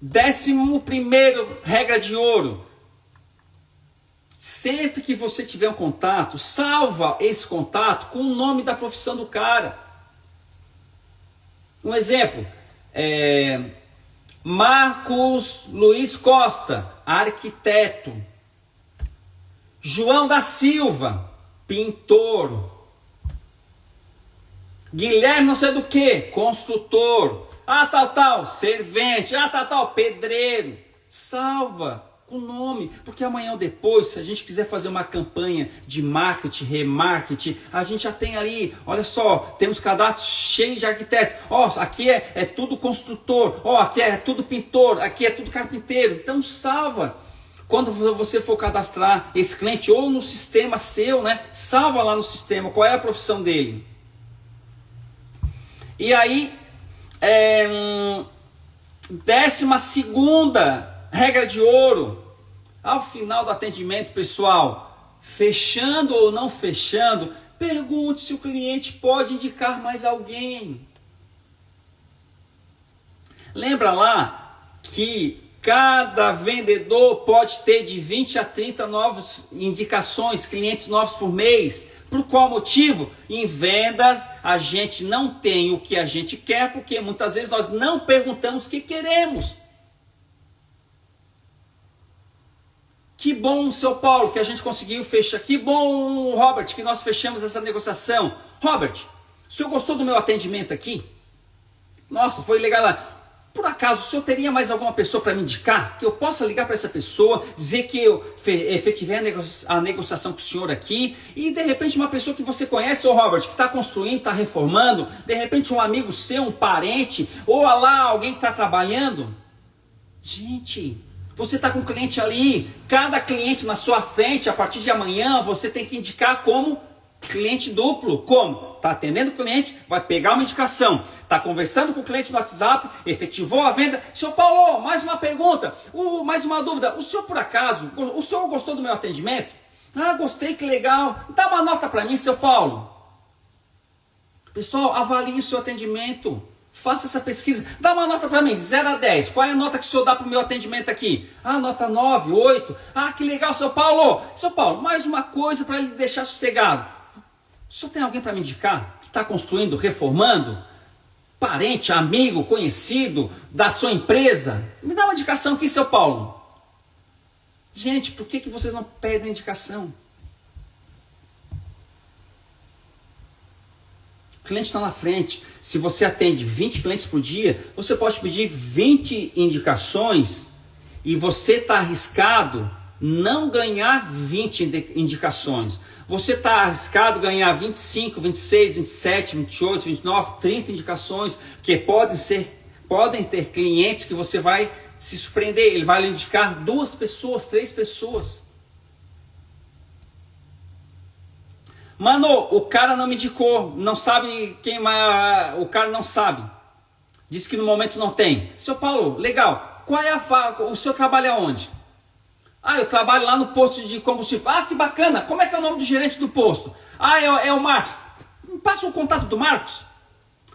11ª regra de ouro. Sempre que você tiver um contato, salva esse contato com o nome da profissão do cara. Um exemplo, Marcos Luiz Costa, arquiteto. João da Silva, pintor. Guilherme não sei do que, construtor. Tal, servente. Tal, pedreiro. Salva o nome, porque amanhã ou depois, se a gente quiser fazer uma campanha de marketing, remarketing, a gente já tem ali, olha só, temos cadastros cheios de arquitetos, aqui é tudo construtor, aqui é tudo pintor, aqui é tudo carpinteiro, então salva. Quando você for cadastrar esse cliente ou no sistema seu, né, salva lá no sistema, qual é a profissão dele. E aí, 12ª regra de ouro. Ao final do atendimento, pessoal, fechando ou não fechando, pergunte se o cliente pode indicar mais alguém. Lembra lá que cada vendedor pode ter de 20 a 30 novas indicações, clientes novos por mês. Por qual motivo? Em vendas, a gente não tem o que a gente quer, porque muitas vezes nós não perguntamos o que queremos. Que bom, seu Paulo, que a gente conseguiu fechar. Que bom, Robert, que nós fechamos essa negociação. Robert, o senhor gostou do meu atendimento aqui? Nossa, foi legal lá. Por acaso, o senhor teria mais alguma pessoa para me indicar? Que eu possa ligar para essa pessoa, dizer que eu efetivei a negociação com o senhor aqui, e de repente uma pessoa que você conhece, ô Robert, que está construindo, está reformando, de repente um amigo seu, um parente, ou lá alguém que está trabalhando. Gente, você está com um cliente ali, cada cliente na sua frente, a partir de amanhã, você tem que indicar como cliente duplo. Como? Está atendendo o cliente, vai pegar uma indicação, está conversando com o cliente no WhatsApp, efetivou a venda. Seu Paulo, mais uma pergunta, mais uma dúvida. O senhor, por acaso, o senhor gostou do meu atendimento? Gostei, que legal. Dá uma nota para mim, seu Paulo. Pessoal, avalie o seu atendimento. Faça essa pesquisa. Dá uma nota para mim, de 0 a 10. Qual é a nota que o senhor dá para o meu atendimento aqui? Nota 9, 8. Que legal, seu Paulo. Seu Paulo, mais uma coisa para lhe deixar sossegado. O senhor tem alguém para me indicar? Que está construindo, reformando? Parente, amigo, conhecido da sua empresa? Me dá uma indicação aqui, seu Paulo. Gente, por que vocês não pedem indicação? cliente está na frente. Se você atende 20 clientes por dia, você pode pedir 20 indicações e você está arriscado não ganhar 20 indicações. Você está arriscado ganhar 25, 26, 27, 28, 29, 30 indicações, porque podem ter clientes que você vai se surpreender. Ele vai lhe indicar 2 pessoas, 3 pessoas. Mano, o cara não me indicou, não sabe quem mais, o cara não sabe. Diz que no momento não tem. Seu Paulo, legal. Qual é o senhor trabalha onde? Ah, eu trabalho lá no posto de combustível. Ah, que bacana. Como é que é o nome do gerente do posto? Ah, é o Marcos. Me passa o contato do Marcos.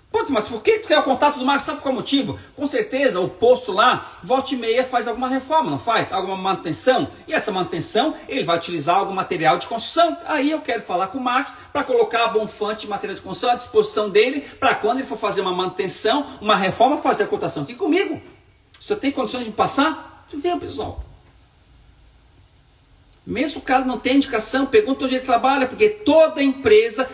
Putz, mas por que tu quer o contato do Marcos? Sabe qual é o motivo? Com certeza o posto lá, volta e meia, faz alguma reforma, não faz? Alguma manutenção. E essa manutenção, ele vai utilizar algum material de construção. Aí eu quero falar com o Marcos para colocar a Bonfante material de construção à disposição dele, para quando ele for fazer uma manutenção, uma reforma, fazer a cotação aqui comigo. Você tem condições de me passar? Tu vê, pessoal. Mesmo o cara não tem indicação, pergunta onde ele trabalha, porque toda empresa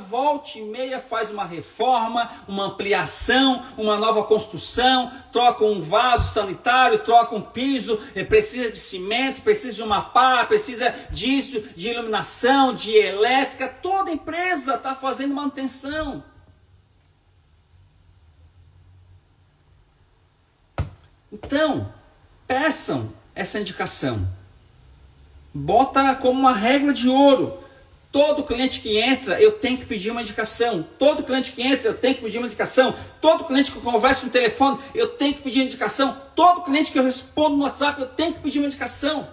volta e meia faz uma reforma, uma ampliação, uma nova construção, troca um vaso sanitário, troca um piso, precisa de cimento, precisa de uma pá, precisa disso, de iluminação, de elétrica. Toda empresa está fazendo manutenção. Então, peçam essa indicação. Bota como uma regra de ouro. Todo cliente que entra, eu tenho que pedir uma indicação. Todo cliente que entra, eu tenho que pedir uma indicação. Todo cliente que eu converso no telefone, eu tenho que pedir uma indicação. Todo cliente que eu respondo no WhatsApp, eu tenho que pedir uma indicação.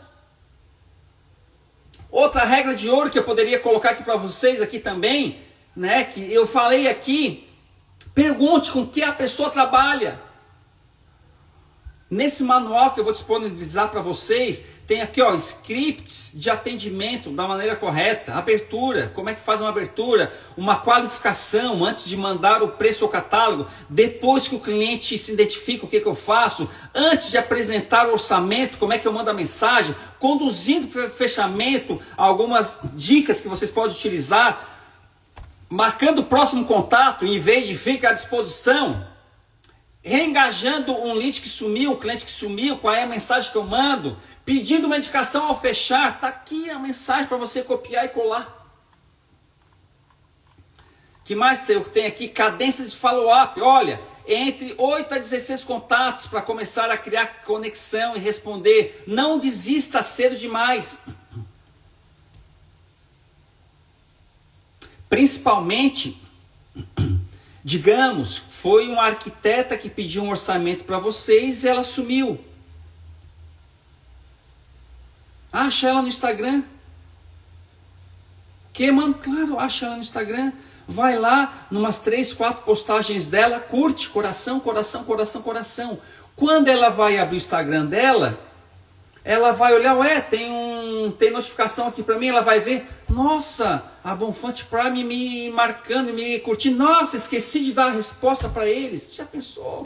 Outra regra de ouro que eu poderia colocar aqui para vocês aqui também, né, que eu falei aqui, pergunte com que a pessoa trabalha. Nesse manual que eu vou disponibilizar para vocês, tem aqui, ó, scripts de atendimento da maneira correta, abertura, como é que faz uma abertura, uma qualificação antes de mandar o preço ao catálogo, depois que o cliente se identifica, o que eu faço, antes de apresentar o orçamento, como é que eu mando a mensagem, conduzindo para o fechamento, algumas dicas que vocês podem utilizar, marcando o próximo contato, em vez de ficar à disposição, reengajando um lead que sumiu, um cliente que sumiu, qual é a mensagem que eu mando, pedindo uma indicação ao fechar, está aqui a mensagem para você copiar e colar. Que mais tem aqui? Cadências de follow-up. Olha, entre 8 a 16 contatos para começar a criar conexão e responder. Não desista cedo demais. Principalmente, digamos, foi uma arquiteta que pediu um orçamento para vocês e ela sumiu. Acha ela no Instagram. Que, mano? Claro, acha ela no Instagram. Vai lá, numas 3, 4 postagens dela, curte, coração, coração, coração, coração. Quando ela vai abrir o Instagram dela, ela vai olhar, ué, tem notificação aqui para mim, ela vai ver, nossa, a Bonfante Prime me marcando, me curtindo, nossa, esqueci de dar a resposta para eles. Já pensou?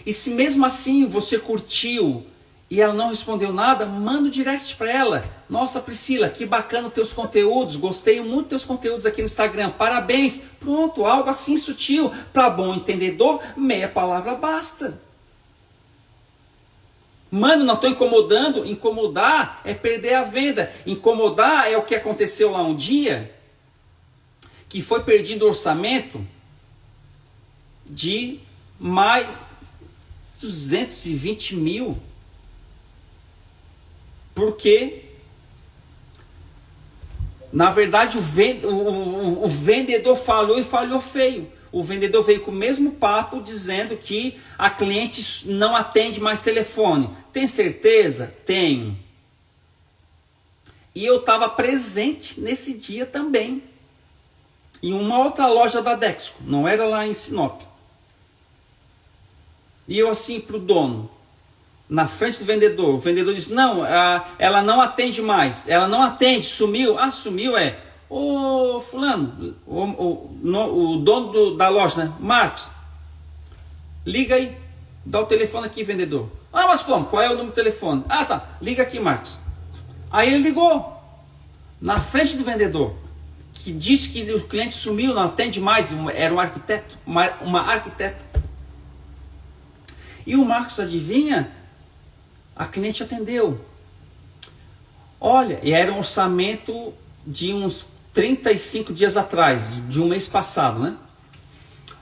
E se mesmo assim você curtiu e ela não respondeu nada, manda um direct para ela. Nossa, Priscila, que bacana os teus conteúdos, gostei muito dos teus conteúdos aqui no Instagram, parabéns. Pronto, algo assim sutil, para bom entendedor, meia palavra basta. Mano, não estou incomodando. Incomodar é perder a venda. Incomodar é o que aconteceu lá um dia, que foi perdido o orçamento de mais 220 mil. Porque, na verdade, o vendedor falhou e falhou feio. O vendedor veio com o mesmo papo dizendo que a cliente não atende mais telefone. Tem certeza? Tenho. E eu estava presente nesse dia também. Em uma outra loja da Dexco. Não era lá em Sinop. E eu assim para o dono, na frente do vendedor. O vendedor disse, não, ela não atende mais. Ela não atende, sumiu. Ah, sumiu é... Ô fulano, o dono da loja, né? Marcos, liga aí, dá o telefone aqui, vendedor. Ah, mas como? Qual é o número do telefone? Ah, tá, liga aqui, Marcos. Aí ele ligou. na frente do vendedor, que disse que o cliente sumiu, não atende mais, era um arquiteto, uma arquiteta. E o Marcos, adivinha? A cliente atendeu. Olha, e era um orçamento de uns 35 dias atrás, de um mês passado, né?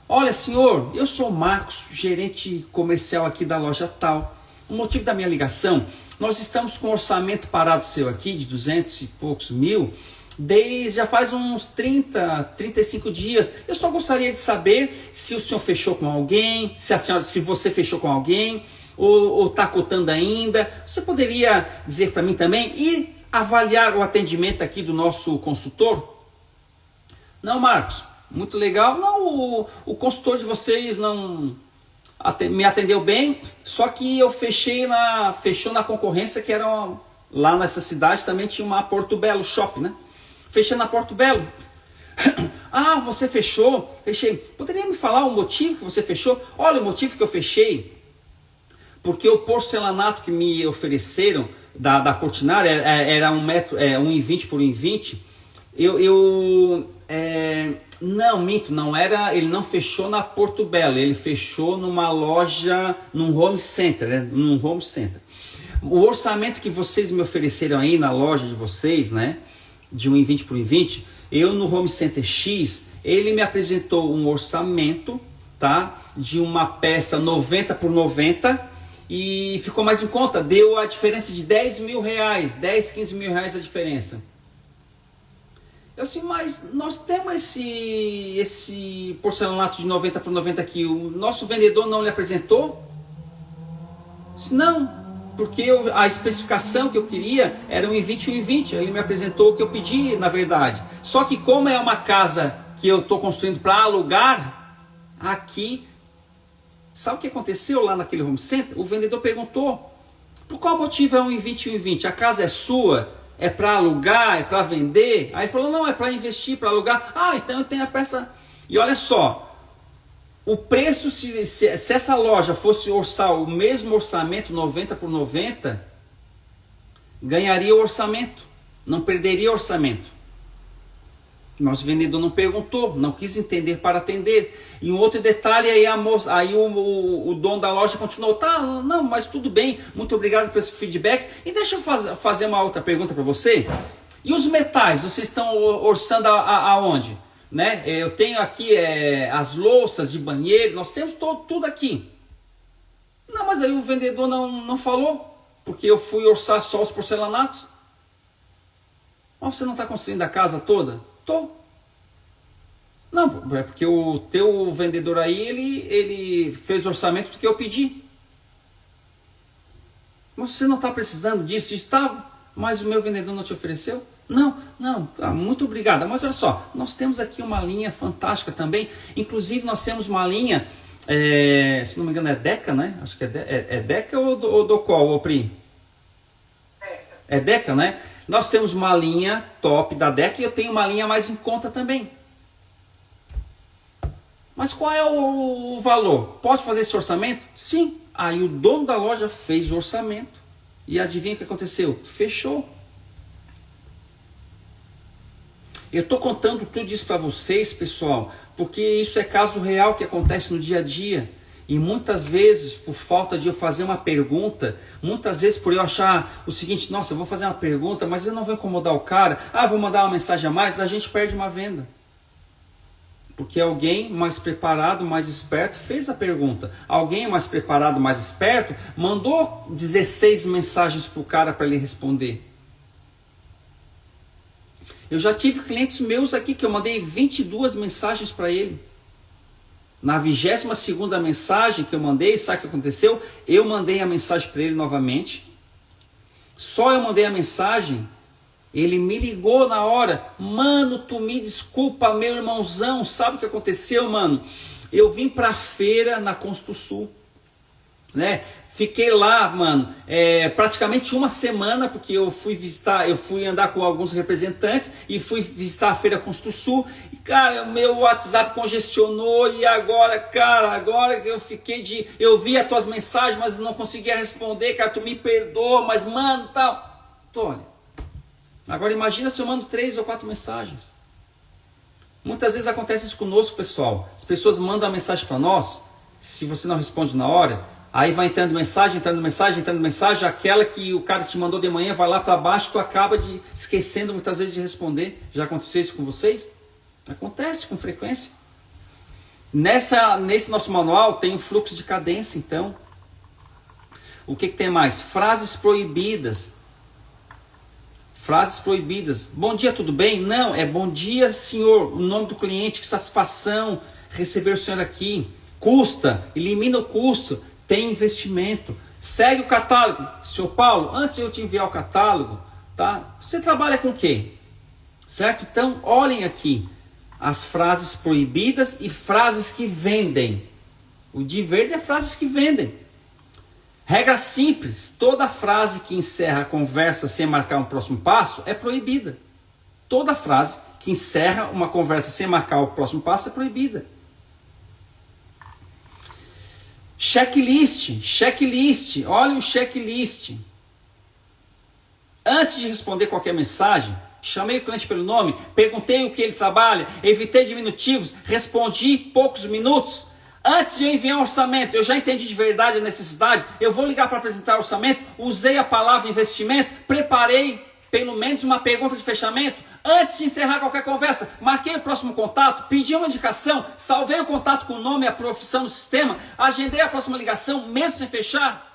Olha, senhor, eu sou o Marcos, gerente comercial aqui da loja tal. O motivo da minha ligação, nós estamos com um orçamento parado seu aqui, de 200 e poucos mil, já faz uns 35 dias. Eu só gostaria de saber se o senhor fechou com alguém, se você fechou com alguém, ou está cotando ainda. Você poderia dizer para mim também e avaliar o atendimento aqui do nosso consultor? Não, Marcos, muito legal. Não, o consultor de vocês não me atendeu bem, só que eu fechou na concorrência, que era lá nessa cidade também tinha uma Porto Belo Shopping, né? Fechei na Porto Belo. Ah, você fechou? Fechei. Poderia me falar o motivo que você fechou? Olha, o motivo que eu fechei, porque o porcelanato que me ofereceram da Portinari era 1,20 por 1,20. Não, minto, não era. Ele não fechou na Porto Belo, ele fechou numa loja, num home center, né? Num home center. O orçamento que vocês me ofereceram aí na loja de vocês, né? De 1,20 por 1,20, eu no Home Center X, ele me apresentou um orçamento, tá? De uma peça 90 por 90 e ficou mais em conta, deu a diferença de 10 mil reais, 10, 15 mil reais a diferença. Eu assim, mas nós temos esse porcelanato de 90 por 90 aqui, o nosso vendedor não lhe apresentou? Disse, não. Porque a especificação que eu queria era 1,20 e 1,20. Ele me apresentou o que eu pedi, na verdade. Só que como é uma casa que eu estou construindo para alugar, aqui, sabe o que aconteceu lá naquele home center? O vendedor perguntou, por qual motivo é 1,20 e 1,20? A casa é sua? É para alugar? É para vender? Aí ele falou, não, é para investir, para alugar. Ah, então eu tenho a peça. E olha só, o preço, se essa loja fosse orçar o mesmo orçamento 90 por 90, ganharia o orçamento, não perderia o orçamento. Nosso vendedor não perguntou, não quis entender para atender. E um outro detalhe, aí o dono da loja continuou, tá, não, mas tudo bem, muito obrigado pelo feedback. E deixa eu fazer uma outra pergunta para você. E os metais, vocês estão orçando aonde? Né? Eu tenho aqui as louças de banheiro, nós temos tudo aqui. Não, mas aí o vendedor não falou, porque eu fui orçar só os porcelanatos. Mas você não está construindo a casa toda? Tô. Não, é porque o teu vendedor aí, ele fez o orçamento do que eu pedi. Mas você não está precisando disso? Estava, mas o meu vendedor não te ofereceu? Não, muito obrigado. Mas olha só, nós temos aqui uma linha fantástica também. Inclusive nós temos uma linha, se não me engano é Deca, né? Acho que é Deca ou do qual, Pri? É Deca, né? Nós temos uma linha top da Deca e eu tenho uma linha mais em conta também. Mas qual é o valor? Pode fazer esse orçamento? Sim. Aí o dono da loja fez o orçamento e adivinha o que aconteceu? Fechou. Eu estou contando tudo isso para vocês, pessoal, porque isso é caso real que acontece no dia a dia. E muitas vezes, por falta de eu fazer uma pergunta, muitas vezes por eu achar o seguinte, nossa, eu vou fazer uma pergunta, mas eu não vou incomodar o cara, vou mandar uma mensagem a mais, a gente perde uma venda. Porque alguém mais preparado, mais esperto, fez a pergunta. Alguém mais preparado, mais esperto, mandou 16 mensagens para o cara para ele responder. Eu já tive clientes meus aqui que eu mandei 22 mensagens para ele. Na 22ª mensagem que eu mandei, sabe o que aconteceu? Eu mandei a mensagem para ele novamente. Só eu mandei a mensagem, ele me ligou na hora. Mano, tu me desculpa, meu irmãozão, sabe o que aconteceu, mano? Eu vim para a feira na Construsul, né? Fiquei lá, mano, praticamente uma semana, porque eu fui andar com alguns representantes e fui visitar a Feira Construsul. E, cara, meu WhatsApp congestionou e agora eu vi as tuas mensagens, mas não conseguia responder, cara, tu me perdoa, mas, mano, tal. Então, olha, Agora imagina se eu mando 3 ou 4 mensagens. Muitas vezes acontece isso conosco, pessoal. As pessoas mandam a mensagem para nós, se você não responde na hora, aí vai entrando mensagem, aquela que o cara te mandou de manhã vai lá para baixo, tu acaba esquecendo muitas vezes de responder. Já aconteceu isso com vocês? Acontece com frequência. Nesse nosso manual tem um fluxo de cadência, então. O que tem mais? Frases proibidas. Frases proibidas. Bom dia, tudo bem? Não, é bom dia, senhor. O nome do cliente, que satisfação receber o senhor aqui. Custa, elimina o custo, tem investimento. Segue o catálogo. Senhor Paulo, antes de eu te enviar o catálogo, tá? Você trabalha com o quê? Certo? Então, olhem aqui as frases proibidas e frases que vendem. O de verde é frases que vendem. Regra simples, toda frase que encerra a conversa sem marcar um próximo passo é proibida. Toda frase que encerra uma conversa sem marcar o próximo passo é proibida. Checklist, olha o checklist. Antes de responder qualquer mensagem, chamei o cliente pelo nome, perguntei o que ele trabalha, evitei diminutivos, respondi poucos minutos. Antes de enviar um orçamento, eu já entendi de verdade a necessidade, eu vou ligar para apresentar o orçamento, usei a palavra investimento, preparei pelo menos uma pergunta de fechamento. Antes de encerrar qualquer conversa, marquei o próximo contato, pedi uma indicação, salvei o contato com o nome e a profissão no sistema, agendei a próxima ligação, mesmo sem fechar.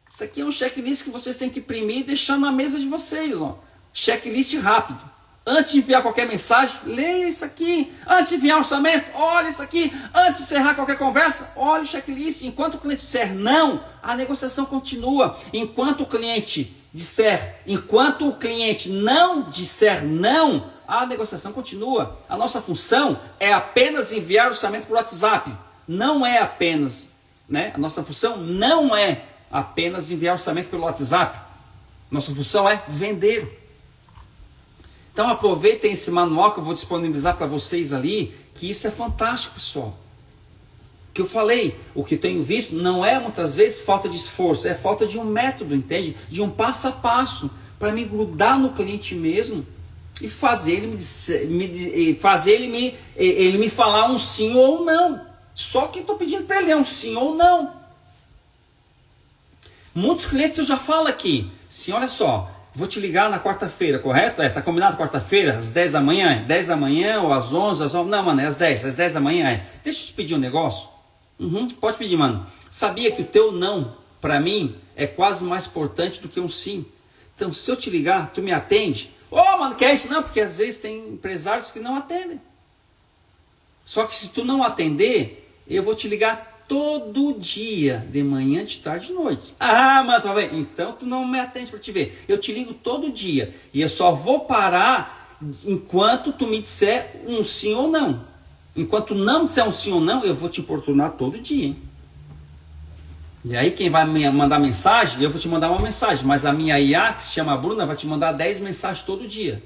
Isso aqui é um checklist que vocês têm que imprimir e deixar na mesa de vocês. Ó. Checklist rápido. Antes de enviar qualquer mensagem, leia isso aqui. Antes de enviar um orçamento, olha isso aqui. Antes de encerrar qualquer conversa, olha o checklist. Enquanto o cliente disser não, a negociação continua. Enquanto o cliente não disser não, a negociação continua. A nossa função é apenas enviar o orçamento por WhatsApp. Não é apenas, né? A nossa função não é apenas enviar orçamento pelo WhatsApp. Nossa função é vender. Então aproveitem esse manual que eu vou disponibilizar para vocês ali, que isso é fantástico, pessoal. Que eu falei, o que eu tenho visto não é muitas vezes falta de esforço, é falta de um método, entende? De um passo a passo, para me grudar no cliente mesmo e fazer ele me falar um sim ou um não. Só que eu estou pedindo para ele é um sim ou não. Muitos clientes eu já falo aqui, sim, olha só, vou te ligar na quarta-feira, correto? Tá combinado quarta-feira, às 10 da manhã? 10 da manhã ou às 11, às 11? Não, mano, é às 10 da manhã. Deixa eu te pedir um negócio. Pode pedir, mano. Sabia que o teu não, pra mim, é quase mais importante do que um sim. Então, se eu te ligar, tu me atende? Mano, quer isso? Não, porque às vezes tem empresários que não atendem. Só que se tu não atender, eu vou te ligar todo dia, de manhã, de tarde, de noite. Mano, tá bem? Então tu não me atende para te ver. Eu te ligo todo dia e eu só vou parar enquanto tu me disser um sim ou não. Enquanto tu não disser um sim ou não, eu vou te importunar todo dia. Hein? E aí quem vai me mandar mensagem, eu vou te mandar uma mensagem, mas a minha IA, que se chama Bruna, vai te mandar 10 mensagens todo dia.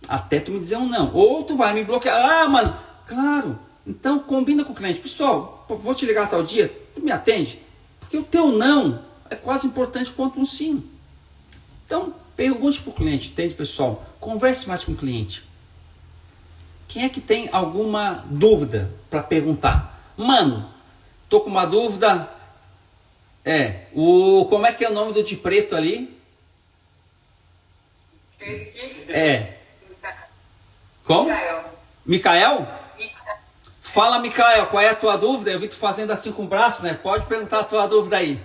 Até tu me dizer um não. Ou tu vai me bloquear. Mano, claro. Então combina com o cliente. Pessoal, vou te ligar tal dia, tu me atende? Porque o teu não é quase importante quanto um sim. Então, pergunte para o cliente, entende, pessoal? Converse mais com o cliente. Quem é que tem alguma dúvida para perguntar? Mano, tô com uma dúvida. Como é que é o nome do de preto ali? Como? Micael? Fala, Micael, qual é a tua dúvida? Eu vi tu fazendo assim com o braço, né? Pode perguntar a tua dúvida aí.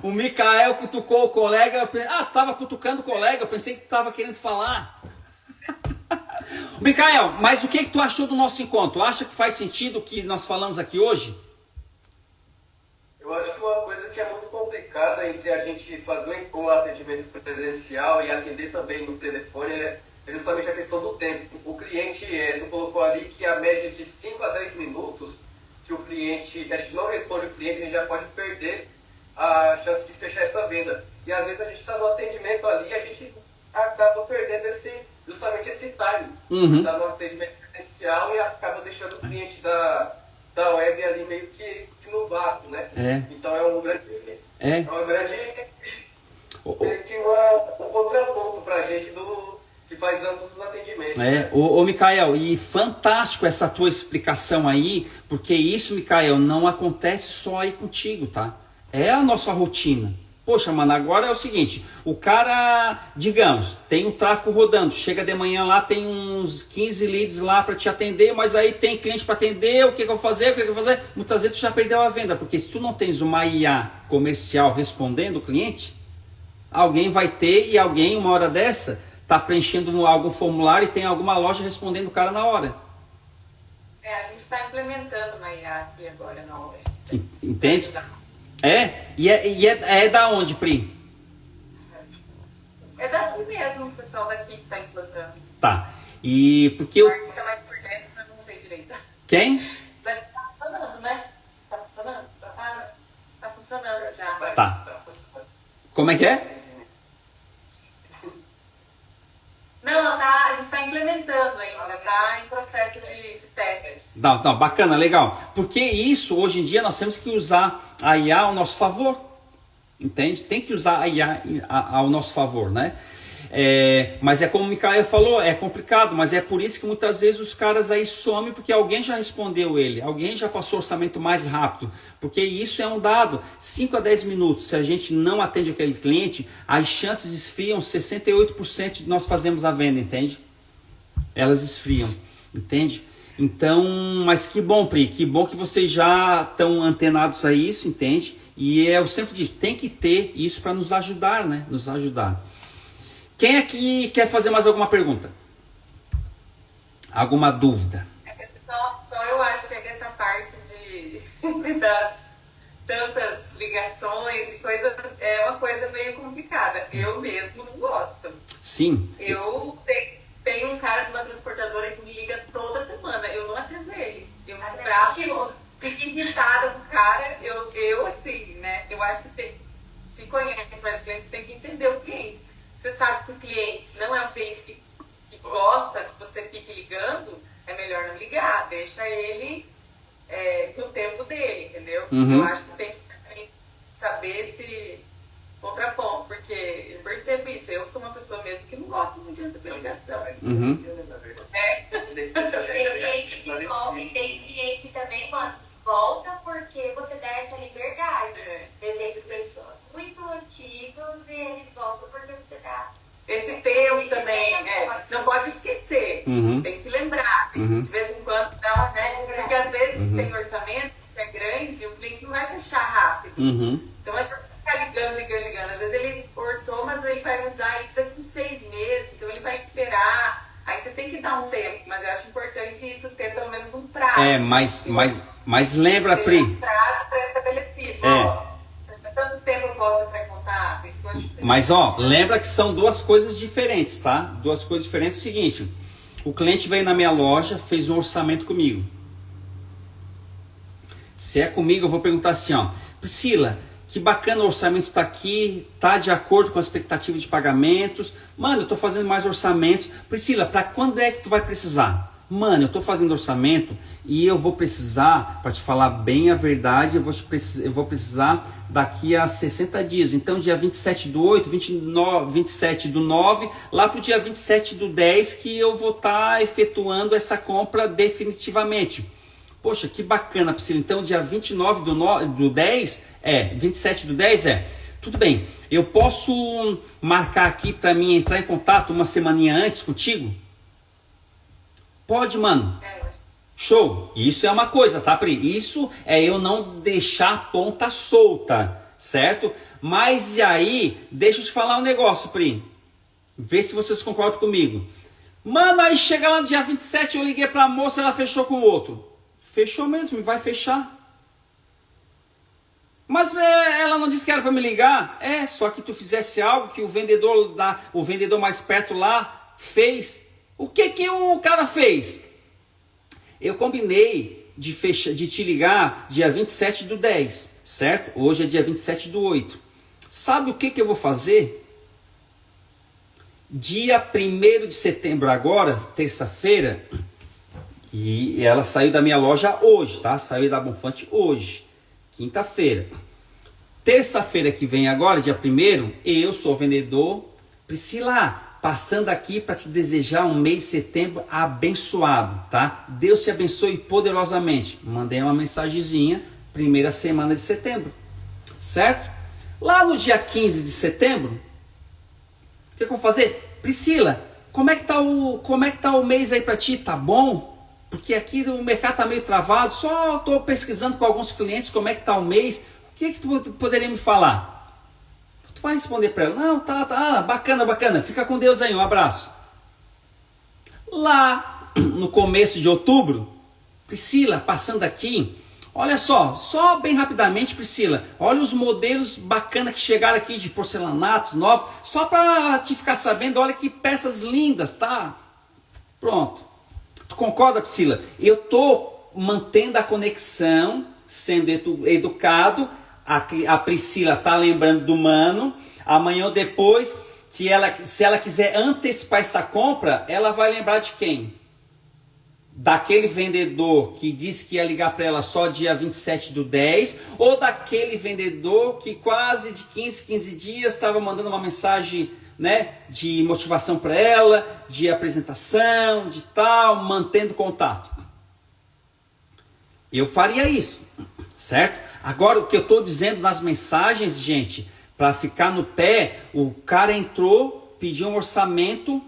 O Micael cutucou o colega. Tu estava cutucando o colega, eu pensei que tu estava querendo falar. Micael, mas o que tu achou do nosso encontro? Acha que faz sentido o que nós falamos aqui hoje? Eu acho que uma coisa que é muito complicada entre a gente fazer o atendimento presencial e atender também no telefone é justamente a questão do tempo. O cliente, tu colocou ali que a média de 5 a 10 minutos que a gente não responde o cliente, a gente já pode perder a chance de fechar essa venda. E às vezes a gente está no atendimento ali e a gente acaba perdendo justamente esse time. Está no atendimento presencial e acaba deixando o cliente da web ali meio que no vácuo, né? Então é um grande... É uma grande... um contraponto pra gente que faz ambos os atendimentos. Né? Ô Micael, e fantástico essa tua explicação aí, porque isso, Micael, não acontece só aí contigo, tá? É a nossa rotina. Poxa, mano, agora é o seguinte, o cara, digamos, tem um tráfego rodando, chega de manhã lá, tem uns 15 leads lá para te atender, mas aí tem cliente para atender, o que eu vou fazer, Muitas vezes tu já perdeu a venda, porque se tu não tens uma IA comercial respondendo o cliente, alguém vai ter e alguém, uma hora dessa, tá preenchendo algum formulário e tem alguma loja respondendo o cara na hora. A gente está implementando uma IA aqui agora na loja. Entende? É da onde, Pri? É daqui mesmo, o pessoal daqui que está implantando. Tá. E porque eu... Fica mais por dentro, eu não sei direito. Quem? Mas tá funcionando, né? Tá funcionando? Tá funcionando já. Tá. Como é que é? Não, a gente está implementando ainda, tá em processo de testes. Não, bacana, legal. Porque isso, hoje em dia, nós temos que usar a IA ao nosso favor. Entende? Tem que usar a IA ao nosso favor, né? Mas é como o Micael falou, é complicado, mas é por isso que muitas vezes os caras aí somem, porque alguém já respondeu ele, alguém já passou orçamento mais rápido, porque isso é um dado, 5 a 10 minutos, se a gente não atende aquele cliente, as chances esfriam 68% de nós fazermos a venda, entende? Elas esfriam, entende? Então, mas que bom, Pri, que bom que vocês já estão antenados a isso, entende? E eu sempre digo, tem que ter isso para nos ajudar, né? Nos ajudar. Quem aqui quer fazer mais alguma pergunta? Alguma dúvida? Só eu acho que essa parte das tantas ligações e coisas é uma coisa meio complicada. Eu mesmo não gosto. Sim. Eu tenho um cara de uma transportadora que me liga toda semana. Eu não atendo ele. Eu fico bravo, fico irritada com o cara. Eu assim, né? Eu acho que se conhece mais clientes, tem que entender o cliente. Você sabe que o cliente não é um cliente que gosta que você fique ligando, é melhor não ligar, deixa ele no tempo dele, entendeu? Eu acho que tem que saber esse contraponto, porque eu percebo isso, eu sou uma pessoa mesmo que não gosta muito de receber ligação. Tem cliente também, mano, que volta porque você dá essa liberdade. Eu tenho pessoas muito antigos e eles voltam porque você dá. Esse tempo também, não pode esquecer, tem que lembrar, tem que, de vez em quando dar, né? Porque às vezes tem orçamento que é grande e o cliente não vai fechar rápido. Então é pra você ficar ligando. Às vezes ele orçou, mas ele vai usar isso daqui uns 6 meses, então ele vai esperar. Aí você tem que dar um tempo, mas eu acho importante isso ter pelo menos um prazo. Mas lembra, Pri. Um prazo pré-estabelecido. Tanto tempo eu posso entrar em contato. Mas lembra que são duas coisas diferentes, tá? Duas coisas diferentes. É o seguinte, o cliente veio na minha loja, fez um orçamento comigo. Se é comigo, eu vou perguntar assim, Priscila, que bacana o orçamento tá aqui, tá de acordo com a expectativa de pagamentos. Mano, eu tô fazendo mais orçamentos. Priscila, para quando é que tu vai precisar? Mano, eu tô fazendo orçamento e eu vou precisar, para te falar bem a verdade, eu vou precisar daqui a 60 dias. Então, dia 27 do 8, 27 do 9, lá pro dia 27 do 10, que eu vou estar efetuando essa compra definitivamente. Poxa, que bacana, Priscila. Então, dia 29 do 10, 27 do 10 tudo bem, eu posso marcar aqui para mim entrar em contato uma semaninha antes contigo? Pode, mano. Show. Isso é uma coisa, tá, Pri? Isso é eu não deixar a ponta solta, certo? Mas e aí, deixa eu te falar um negócio, Pri. Vê se vocês concordam comigo. Mano, aí chega lá no dia 27, eu liguei pra moça, ela fechou com o outro. Fechou mesmo, e vai fechar. Mas ela não disse que era para me ligar. Só que tu fizesse algo que o vendedor mais perto lá fez. O que o cara fez? Eu combinei de te ligar dia 27 do 10, certo? Hoje é dia 27 do 8. Sabe o que eu vou fazer? Dia 1º de setembro agora, terça-feira, E ela saiu da minha loja hoje, tá? Saiu da Bonfante hoje, quinta-feira. Terça-feira que vem agora, dia 1º, eu sou vendedor. Priscila, passando aqui para te desejar um mês de setembro abençoado, tá? Deus te abençoe poderosamente. Mandei uma mensagenzinha, primeira semana de setembro, certo? Lá no dia 15 de setembro, o que eu vou fazer? Priscila, como é que tá o mês aí para ti? Tá bom? Porque aqui o mercado tá meio travado, só estou pesquisando com alguns clientes como é que tá o mês. O que tu poderia me falar? Tu vai responder para ela, não, tá, bacana, fica com Deus aí, um abraço. Lá no começo de outubro, Priscila, passando aqui, olha só bem rapidamente, Priscila, olha os modelos bacanas que chegaram aqui de porcelanatos novos, só para te ficar sabendo, olha que peças lindas, tá? Pronto. Tu concorda, Priscila? Eu tô mantendo a conexão, sendo educado. A Priscila tá lembrando do mano. Amanhã ou depois, se ela quiser antecipar essa compra, ela vai lembrar de quem? Daquele vendedor que disse que ia ligar para ela só dia 27/10, ou daquele vendedor que quase de 15 dias estava mandando uma mensagem, né, de motivação para ela, de apresentação, de tal, mantendo contato. Eu faria isso, certo? Agora, o que eu estou dizendo nas mensagens, gente, para ficar no pé, o cara entrou, pediu um orçamento,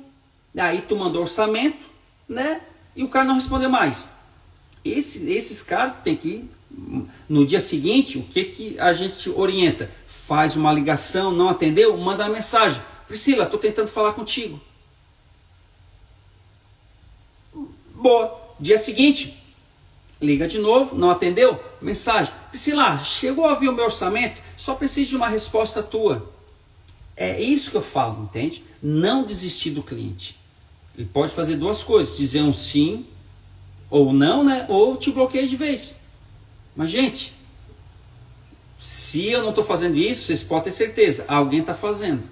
aí tu mandou orçamento, né? E o cara não respondeu mais. Esses caras tem que, no dia seguinte, o que a gente orienta? Faz uma ligação, não atendeu? Manda uma mensagem. Priscila, estou tentando falar contigo. Boa. Dia seguinte, liga de novo, não atendeu? Mensagem. Priscila, chegou a ver o meu orçamento? Só preciso de uma resposta tua. É isso que eu falo, entende? Não desistir do cliente. Ele pode fazer duas coisas, dizer um sim ou não, né? Ou te bloqueia de vez. Mas, gente, se eu não estou fazendo isso, vocês podem ter certeza, alguém está fazendo.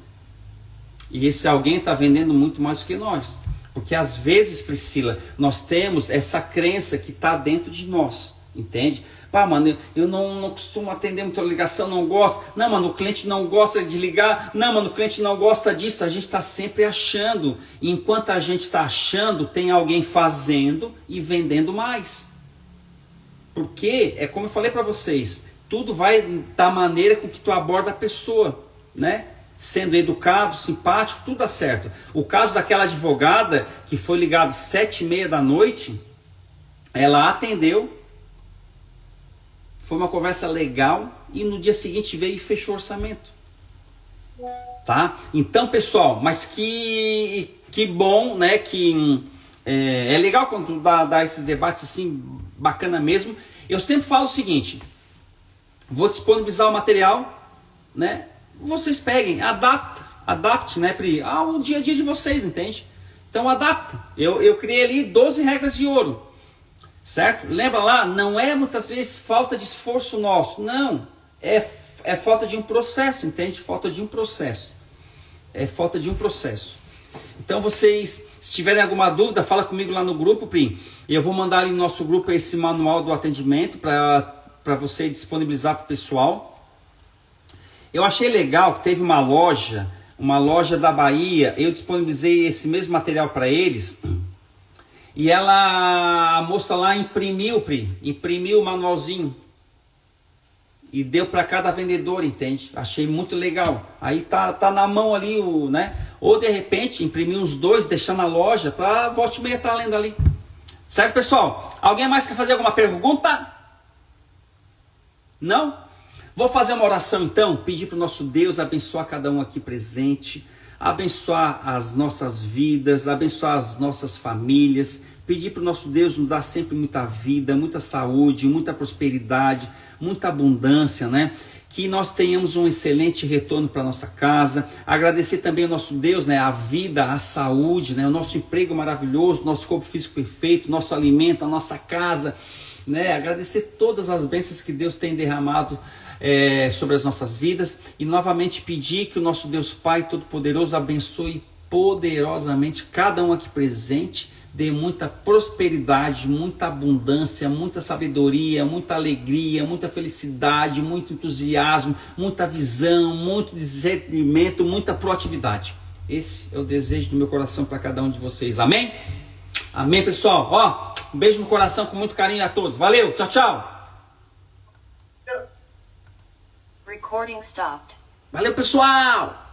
E esse alguém está vendendo muito mais do que nós. Porque às vezes, Priscila, nós temos essa crença que está dentro de nós, entende? Pá, mano, eu não costumo atender muita ligação, não gosto. Não, mano, o cliente não gosta de ligar. Não, mano, o cliente não gosta disso. A gente está sempre achando. E enquanto a gente está achando, tem alguém fazendo e vendendo mais. Porque, é como eu falei para vocês, tudo vai da maneira com que tu aborda a pessoa, né? Sendo educado, simpático, tudo dá certo. O caso daquela advogada que foi ligada às 7h30 da noite, ela atendeu, foi uma conversa legal e no dia seguinte veio e fechou o orçamento. Tá? Então, pessoal, mas que bom, né? Que é legal quando dá esses debates assim, bacana mesmo. Eu sempre falo o seguinte, vou disponibilizar o material, né? Vocês peguem, adapte, né, Pri, ao dia a dia de vocês, entende? Então adapta. Eu criei ali 12 regras de ouro, certo? Lembra lá, não é muitas vezes falta de esforço nosso, não, é falta de um processo, entende? Falta de um processo, é falta de um processo. Então vocês, se tiverem alguma dúvida, fala comigo lá no grupo, Pri, e eu vou mandar ali no nosso grupo esse manual do atendimento para você disponibilizar para o pessoal. Eu achei legal que teve uma loja da Bahia, eu disponibilizei esse mesmo material para eles, e a moça lá imprimiu o manualzinho, e deu para cada vendedor, entende? Achei muito legal. Aí tá na mão ali, né? Ou de repente, imprimir uns 2, deixar na loja, para volta e meia tá lendo ali. Certo, pessoal? Alguém mais quer fazer alguma pergunta? Não? Vou fazer uma oração então, pedir para o nosso Deus abençoar cada um aqui presente, abençoar as nossas vidas, abençoar as nossas famílias, pedir para o nosso Deus nos dar sempre muita vida, muita saúde, muita prosperidade, muita abundância, né? Que nós tenhamos um excelente retorno para nossa casa, agradecer também ao nosso Deus, né? A vida, a saúde, né? O nosso emprego maravilhoso, nosso corpo físico perfeito, nosso alimento, a nossa casa, né? Agradecer todas as bênçãos que Deus tem derramado sobre as nossas vidas e novamente pedir que o nosso Deus Pai Todo-Poderoso abençoe poderosamente cada um aqui presente, dê muita prosperidade, muita abundância, muita sabedoria, muita alegria, muita felicidade, muito entusiasmo, muita visão, muito discernimento, muita proatividade. Esse é o desejo do meu coração para cada um de vocês. Amém? Amém, pessoal. Ó, um beijo no coração com muito carinho a todos. Valeu, tchau, tchau. Recording stopped. Valeu, pessoal.